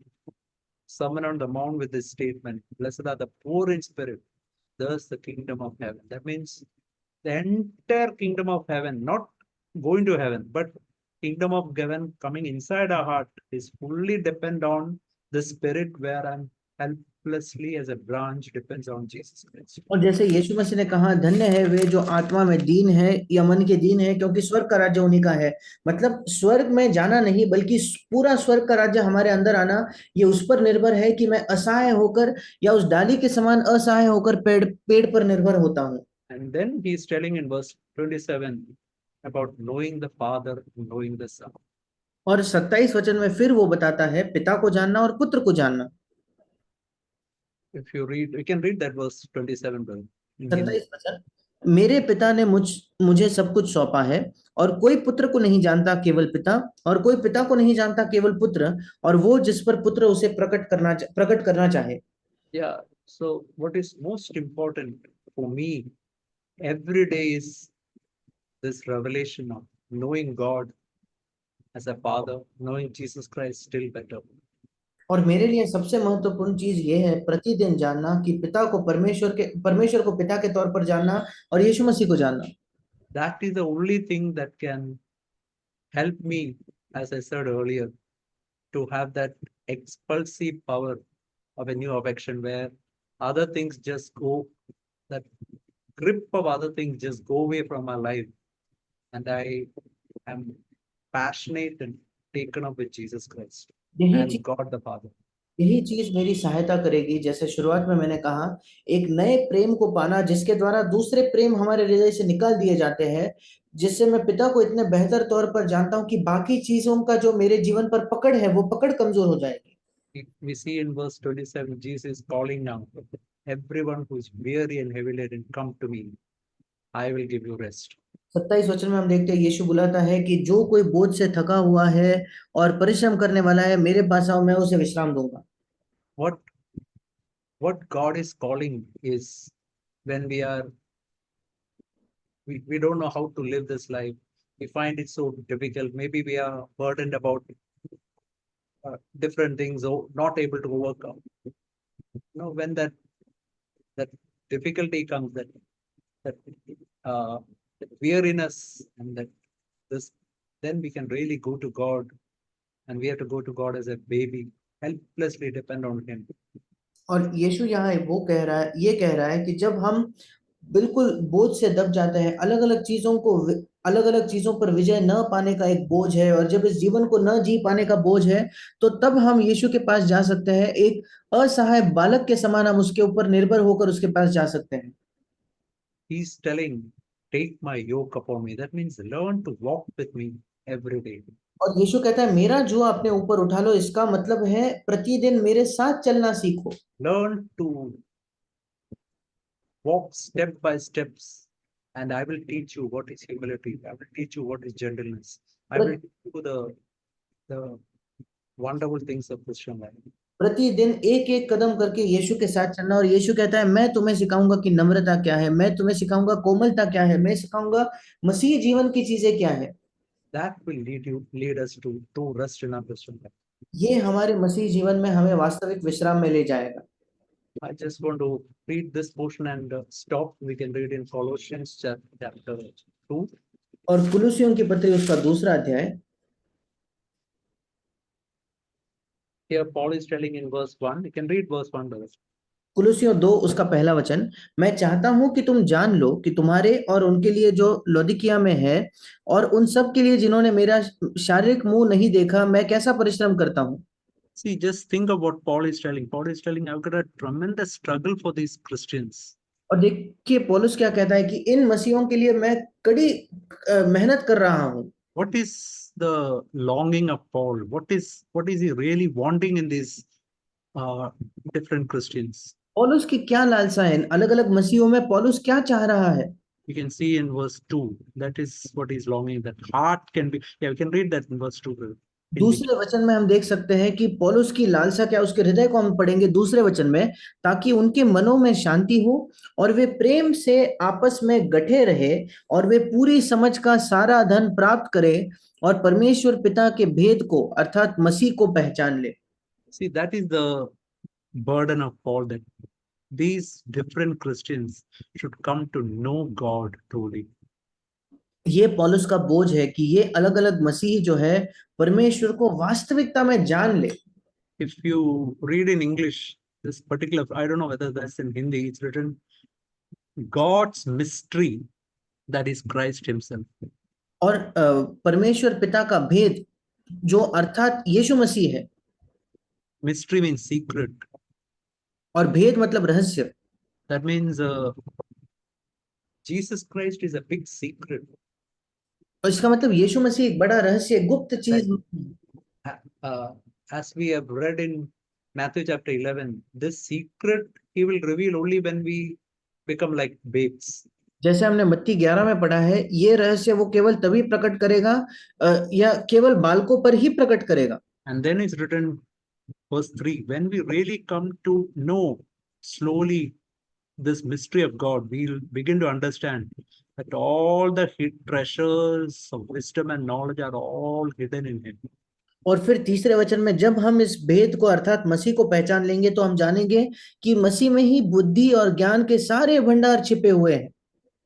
Sermon on the Mount with this statement, blessed are the poor in spirit, thus the kingdom of heaven. That means the entire kingdom of heaven, not going to heaven, but kingdom of heaven coming inside our heart is fully depend on the spirit where I'm helplessly as a branch depends on Jesus Christ. और जैसे यीशु मसीह ने कहा, धन्य है वे जो आत्मा में दीन है या मन के दीन है, क्योंकि स्वर्ग का राज्य उन्हीं का है। मतलब स्वर्ग में जाना नहीं, बल्कि पूरा स्वर्ग का राज्य हमारे अंदर आना, ये उस पर निर्भर है कि मैं असहाय होकर या उस डाली के समान असहाय होकर पेड़ पेड़ पर निर्भर होता हूँ। And then he is telling in verse 27 about knowing the Father, knowing the Son. और 27 वचन में फिर वो बताता है पिता को जानना और पुत्र को जानना। If you read, you can read that verse 27, brother. 27 वचन, मेरे पिता ने मुझे सब कुछ सौंपा है, और कोई पुत्र को नहीं जानता केवल पिता, और कोई पिता को नहीं जानता केवल पुत्र, और वो जिस पर पुत्र उसे प्रकट करना चाहे। Yeah. So what is most important for me every day is this revelation of knowing God as a father, knowing Jesus Christ still better. और मेरे लिए सबसे महत्वपूर्ण चीज ये है प्रतिदिन जानना कि पिता को परमेश्वर को पिता के तौर पर जानना और यीशु मसीह को जानना। That is the only thing that can help me, as I said earlier, to have that expulsive power of a new affection where other things just go, that grip of other things just go away from my life. And I am passionate and taken up with Jesus Christ यही and चीज God the Father. यही चीज मेरी सहायता करेगी, जैसे शुरुआत में मैंने कहा, एक नए प्रेम को पाना जिसके द्वारा दूसरे प्रेम हमारे हृदय से निकाल दिए जाते हैं, जिससे मैं पिता को इतने बेहतर तौर पर जानता हूं कि बाकी चीजों का जो मेरे जीवन पर पकड़ है वो पकड़ कमजोर हो जाएगी। We see in verse 27, Jesus is calling now, everyone who is weary and heavy laden, come to me. I will give you rest. 27 वचन में हम देखते हैं यीशु बुलाता है कि जो कोई बोझ से थका हुआ है और परिश्रम करने वाला है, मेरे पास आओ, मैं उसे विश्राम दूंगा। What what God is calling is when we don't know how to live this life. We find it so difficult. Maybe we are burdened about different things or not able to overcome. When that difficulty comes, that that weariness and that this, then we can really go to God, and we have to go to God as a baby, helplessly depend on Him. और यीशु यहाँ ये कह रहा है कि जब हम बिल्कुल बोझ से दब जाते हैं, अलग अलग चीजों पर विजय न पाने का एक बोझ है, और जब इस जीवन को न जी पाने का बोझ है, तो तब हम यीशु के पास जा सकते हैं। एक असहाय बालक के समान हम उसके ऊपर निर्भर होकर उसके पास जा सकते हैं। He's telling, take my yoke upon me. That means learn to walk with me every day. और यीशु कहता है मेरा जो अपने ऊपर उठा लो, इसका मतलब है प्रतिदिन मेरे साथ चलना सीखो। Learn to walk step by steps, and I will teach you what is humility. I will teach you what is gentleness. I will teach you the wonderful things of Christian life. प्रतिदिन एक एक कदम करके यीशु के साथ चलना, और यीशु कहता है मैं तुम्हें सिखाऊंगा कि नम्रता क्या है, मैं तुम्हें सिखाऊंगा कोमलता क्या है, मैं सिखाऊंगा मसीह जीवन की चीजें क्या है। That will lead us to true rest in our Christian life. ये हमारे मसीह जीवन में हमें वास्तविक विश्राम में ले जाएगा। I just want to read this portion and stop. We can read in Colossians chapter 2. और कुलुसियों की पत्री उसका दूसरा अध्याय। Here Paul is telling in verse 1. You can read verse 1 first. कुलुसियों 2 उसका पहला वचन, मैं चाहता हूं कि तुम जान लो कि तुम्हारे और उनके लिए जो लौदीकिया में है, और उन सब के लिए जिन्होंने मेरा शारीरिक मुंह नहीं देखा, मैं कैसा परिश्रम करता हूं। See, just think of what Paul is telling. Paul is telling, I've got a tremendous struggle for these Christians. और देखिए पौलुस क्या कहता है कि इन मसीहों के लिए मैं कड़ी मेहनत कर रहा हूं। What is the longing of Paul? What is he really wanting in these different Christians? पौलुस की क्या लालसा है, अलग अलग मसीहों में पौलुस क्या चाह रहा है। You can see in verse 2, that is what he's longing, that heart can be. Yeah, we can read that in verse 2. दूसरे वचन में हम देख सकते हैं कि पौलुस की लालसा क्या, उसके हृदय को हम पढ़ेंगे दूसरे वचन में, ताकि उनके मनों में शांति हो और वे प्रेम से आपस में गठे रहे, और वे पूरी समझ का सारा धन प्राप्त करें और परमेश्वर पिता के भेद को अर्थात मसीह को पहचान ले। See, that is the burden of Paul, that these different Christians should come to know God truly. ये पौलुस का बोझ है कि ये अलग अलग मसीही जो है परमेश्वर को वास्तविकता में जान ले। If you read in English, this particular, I don't know whether that's in Hindi, it's written God's mystery, that is Christ Himself. और परमेश्वर पिता का भेद जो अर्थात यीशु मसीह है। Mystery means secret. और भेद मतलब रहस्य। That means Jesus Christ is a big secret. और इसका मतलब यीशु मसीह एक बड़ा रहस्य, गुप्त चीज। As we have read in Matthew chapter 11, this secret He will reveal only when we become like babes. जैसे हमने मत्ती 11 में पढ़ा है, ये रहस्य वो केवल तभी प्रकट करेगा या केवल बालकों पर ही प्रकट करेगा। And then it's written verse 3, when we really come to know slowly this mystery of God, we'll begin to understand that all the treasures of wisdom and knowledge are all hidden in Him. और फिर तीसरे वचन में जब हम इस भेद को अर्थात मसीह को पहचान लेंगे तो हम जानेंगे कि मसीह में ही बुद्धि और ज्ञान के सारे भंडार छिपे हुए हैं।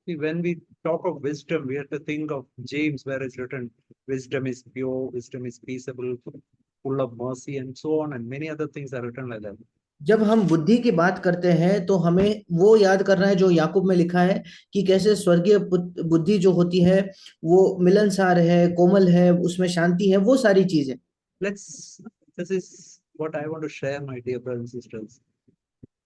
See, when we talk of wisdom, we have to think of James, where it's written, wisdom is pure, wisdom is peaceable, full of mercy, and so on, and many other things are written like that. जब हम बुद्धि की बात करते हैं तो हमें वो याद करना है जो याकूब में लिखा है कि कैसे स्वर्गीय बुद्धि जो होती है वो मिलनसार है, कोमल है, उसमें शांति है, वो सारी चीजें। This is what I want to share, my dear brothers and sisters.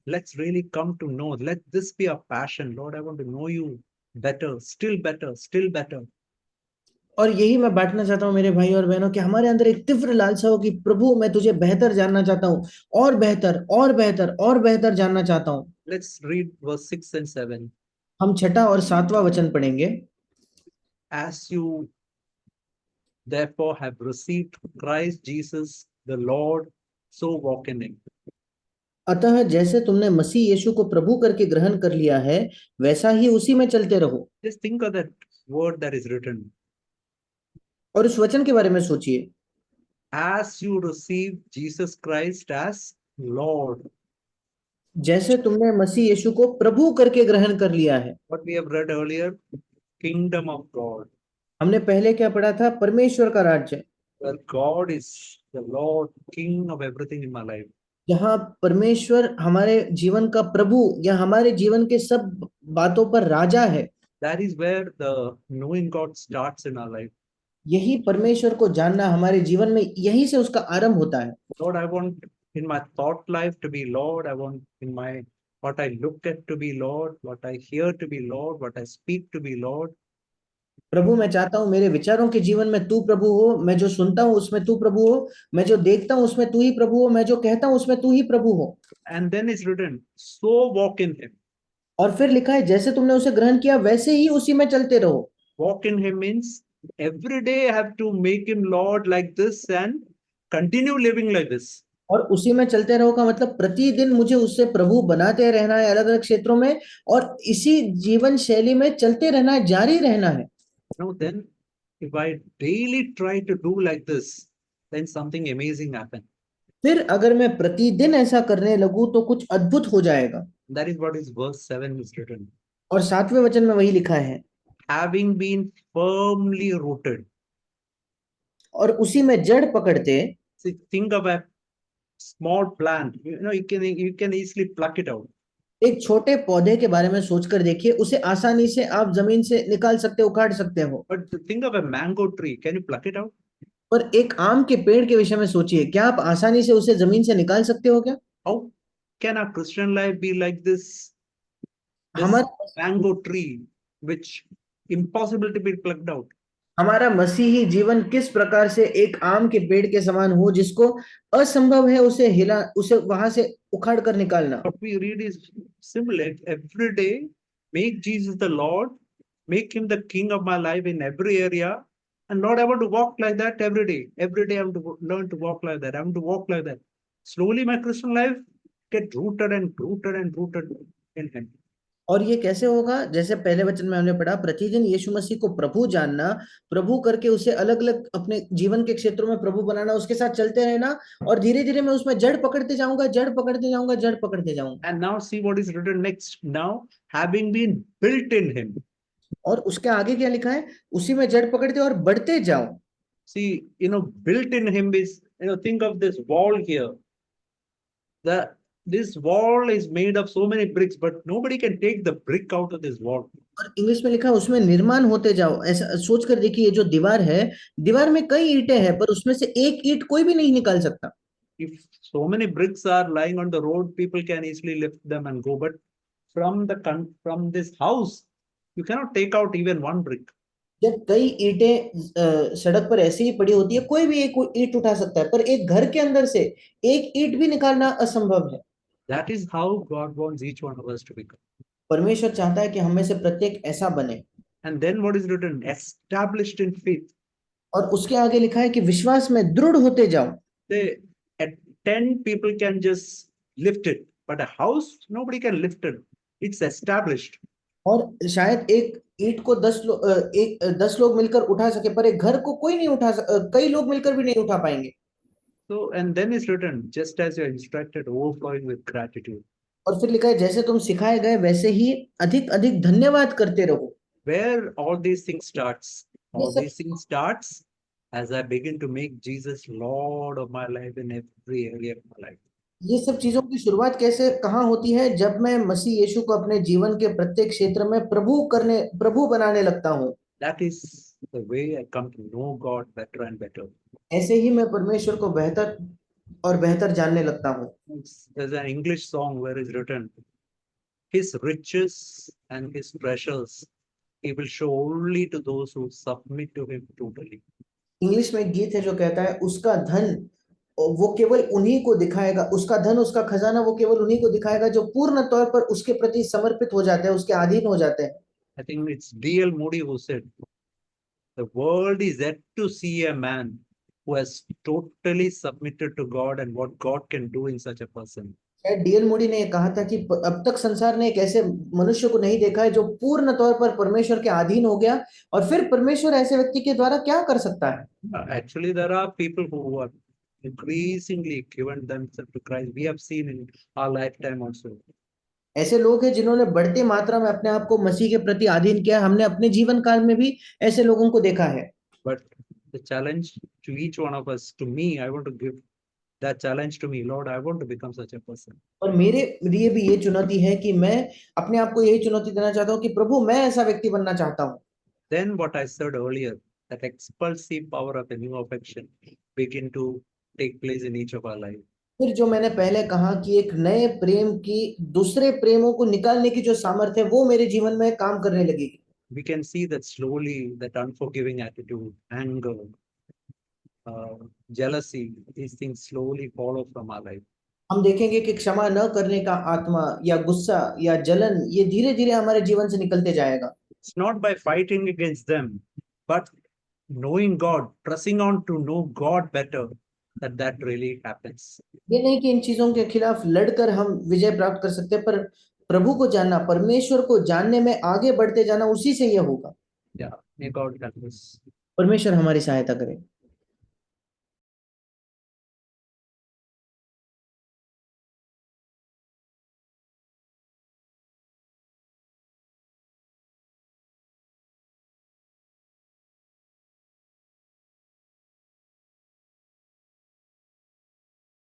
Let's really come to know. Let this be a passion. Lord, I want to know you better, still better, still better. और यही मैं बांटना चाहता हूँ मेरे भाई और बहनों कि हमारे अंदर एक तीव्र लालसा हो कि प्रभु मैं तुझे बेहतर जानना चाहता हूँ, और बेहतर और बेहतर और बेहतर जानना चाहता हूँ। Let's read verse 6 and 7. हम 6 और 7वां वचन पढ़ेंगे। As you therefore have received Christ Jesus the Lord, so walk in him. अतः जैसे तुमने मसीह यीशु को प्रभु करके ग्रहण कर लिया है वैसा ही उसी में चलते रहो। Just think of that word that is written. और उस वचन के बारे में सोचिए। As you receive Jesus Christ as Lord. जैसे तुमने मसीह यीशु को प्रभु करके ग्रहण कर लिया है। What we have read earlier, kingdom of God. हमने पहले क्या पढ़ा था? परमेश्वर का राज्य, Where God is the Lord, King of everything in my life. जहाँ परमेश्वर हमारे जीवन का प्रभु या हमारे जीवन के सब बातों पर राजा है। That is where the knowing God starts in our life. यही परमेश्वर को जानना हमारे जीवन में यहीं से उसका आरंभ होता है। Lord, I want in my thought life to be Lord. I want in my what I look at to be Lord, what I hear to be Lord, what I speak to be Lord. प्रभु मैं चाहता हूँ मेरे विचारों के जीवन में तू प्रभु हो, मैं जो सुनता हूँ उसमें तू प्रभु हो, मैं जो देखता हूँ उसमें तू ही प्रभु हो, मैं जो कहता हूँ उसमें तू ही प्रभु हो। And then it's written, so walk in him. और फिर लिखा है जैसे तुमने उसे ग्रहण किया वैसे ही उसी में चलते रहो। Walk in him means every day I have to make him Lord like this and continue living like this. और उसी में चलते रहो का मतलब प्रतिदिन मुझे उससे प्रभु बनाते रहना है अलग अलग क्षेत्रों में, और इसी जीवन शैली में चलते रहना है, जारी रहना है। Now then, if I daily try to do like this, then something amazing happens. फिर अगर मैं प्रतिदिन ऐसा करने लगूं तो कुछ अद्भुत हो जाएगा। That is what is verse 7 is written. और 7वें वचन में वही लिखा है, Having been firmly rooted. और उसी में जड़ पकड़ते। See, think of a small plant. You can easily pluck it out. एक छोटे पौधे के बारे में सोचकर देखिए, उसे आसानी से आप जमीन से निकाल सकते हो, उखाड़ सकते हो। But think of a mango tree. Can you pluck it out? पर एक आम के पेड़ के विषय में सोचिए, क्या आप आसानी से उसे जमीन से निकाल सकते हो क्या? How can our Christian life be like this हमारा mango tree, which impossible to be plucked out? हमारा मसीही जीवन किस प्रकार से एक आम के पेड़ के समान हो जिसको असंभव है उसे वहां से उखाड़ कर निकालना। What we read is similar. Every day, make Jesus the Lord, make him the King of my life in every area. And Lord, I want to walk like that every day. Every day I want to learn to walk like that. I want to walk like that. Slowly my Christian life get rooted and rooted and rooted in him. और ये कैसे होगा? जैसे पहले वचन में हमने पढ़ा, प्रतिदिन यीशु मसीह को प्रभु जानना, प्रभु करके उसे अलग अलग अपने जीवन के क्षेत्रों में प्रभु बनाना, उसके साथ चलते रहना, और धीरे धीरे मैं उसमें जड़ पकड़ते जाऊंगा, जड़ पकड़ते जाऊंगा, जड़ पकड़ते जाऊंगा। And now see what is written next. Now, having been built in him. और उसके आगे क्या लिखा है? उसी में जड़ पकड़ते और बढ़ते जाओ। See, built in him is, think of this wall here. This wall is made of so many bricks, but nobody can take the brick out of this wall. और इंग्लिश में लिखा है उसमें निर्माण होते जाओ। ऐसा सोचकर देखिए, जो दीवार है, दीवार में कई ईंटें हैं पर उसमें से एक ईंट कोई भी नहीं निकाल सकता। If so many bricks are lying on the road, people can easily lift them and go. But from this house, you cannot take out even one brick. जब कई ईंटें सड़क पर ऐसे ही पड़ी होती है, कोई भी एक ईंट उठा सकता है, पर एक घर के अंदर से एक ईंट भी निकालना असंभव है। That is how God wants each one of us to become. परमेश्वर चाहता है कि हम में से प्रत्येक ऐसा बने। And then what is written? Established in faith. और उसके आगे लिखा है कि विश्वास में दृढ़ होते जाओ। At 10 people can just lift it, but a house, nobody can lift it. It's established. और शायद एक ईंट को 10 लोग मिलकर उठा सके, पर एक घर को कोई नहीं कई लोग मिलकर भी नहीं उठा पाएंगे। So, and then it's written, just as you're instructed, overflowing with gratitude. और फिर लिखा है, जैसे तुम सिखाए गए वैसे ही अधिक अधिक धन्यवाद करते रहो। Where all these things starts? ये All सब these things starts as I begin to make Jesus Lord of my life in every area of my life. ये सब चीजों की शुरुआत कैसे कहाँ होती है? जब मैं मसीह यीशु को अपने जीवन के प्रत्येक क्षेत्र में प्रभु बनाने लगता हूँ। That is the way I come to know God better and better. ऐसे ही मैं परमेश्वर को बेहतर और बेहतर जानने लगता हूँ। There's an English song where it's written, His riches and His treasures He will show only to those who submit to Him totally. English में एक गीत है जो कहता है, उसका धन वो केवल उन्हीं को दिखाएगा, उसका धन उसका खजाना वो केवल उन्हीं को दिखाएगा जो पूर्ण तौर पर उसके प्रति समर्पित हो जाते हैं, उसके अधीन हो जाते हैं। I think it's D.L. Moody who said, the world is yet to see a man who has totally submitted to God and what God can do in such a person. शायद डीएल मोडी ने कहा था कि अब तक संसार ने एक ऐसे मनुष्य को नहीं देखा है जो पूर्ण तौर पर परमेश्वर के अधीन हो गया, और फिर परमेश्वर ऐसे व्यक्ति के द्वारा क्या कर सकता है। Actually, there are people who are increasingly given themselves to Christ. We have seen in our lifetime also. ऐसे लोग हैं जिन्होंने बढ़ती मात्रा में अपने आप को मसीह के प्रति अधीन किया। हमने अपने जीवन काल में भी ऐसे लोगों को देखा है। But the challenge to each one of us, to me, I want to give that challenge to me, Lord, I want to become such a person. और मेरे लिए भी ये चुनौती है कि मैं अपने आप को यही चुनौती देना चाहता हूँ कि प्रभु मैं ऐसा व्यक्ति बनना चाहता हूँ। Then what I said earlier, that expulsive power of a new affection begin to take place in each of our lives. फिर जो मैंने पहले कहा कि एक नए प्रेम की दूसरे प्रेमों को निकालने की जो सामर्थ्य है वो मेरे जीवन में काम करने लगेगी। We can see that slowly, that unforgiving attitude, anger, jealousy, these things slowly follow from our life. हम देखेंगे कि क्षमा न करने का आत्मा या गुस्सा या जलन ये धीरे धीरे हमारे जीवन से निकलते जाएगा। It's not by fighting against them, but knowing God, pressing on to know God better, that really happens. ये नहीं कि इन चीजों के खिलाफ लड़कर हम विजय प्राप्त कर सकते हैं, पर प्रभु को जानना, परमेश्वर को जानने में आगे बढ़ते जाना, उसी से ये होगा। Yeah, may God help us. परमेश्वर हमारी सहायता करे।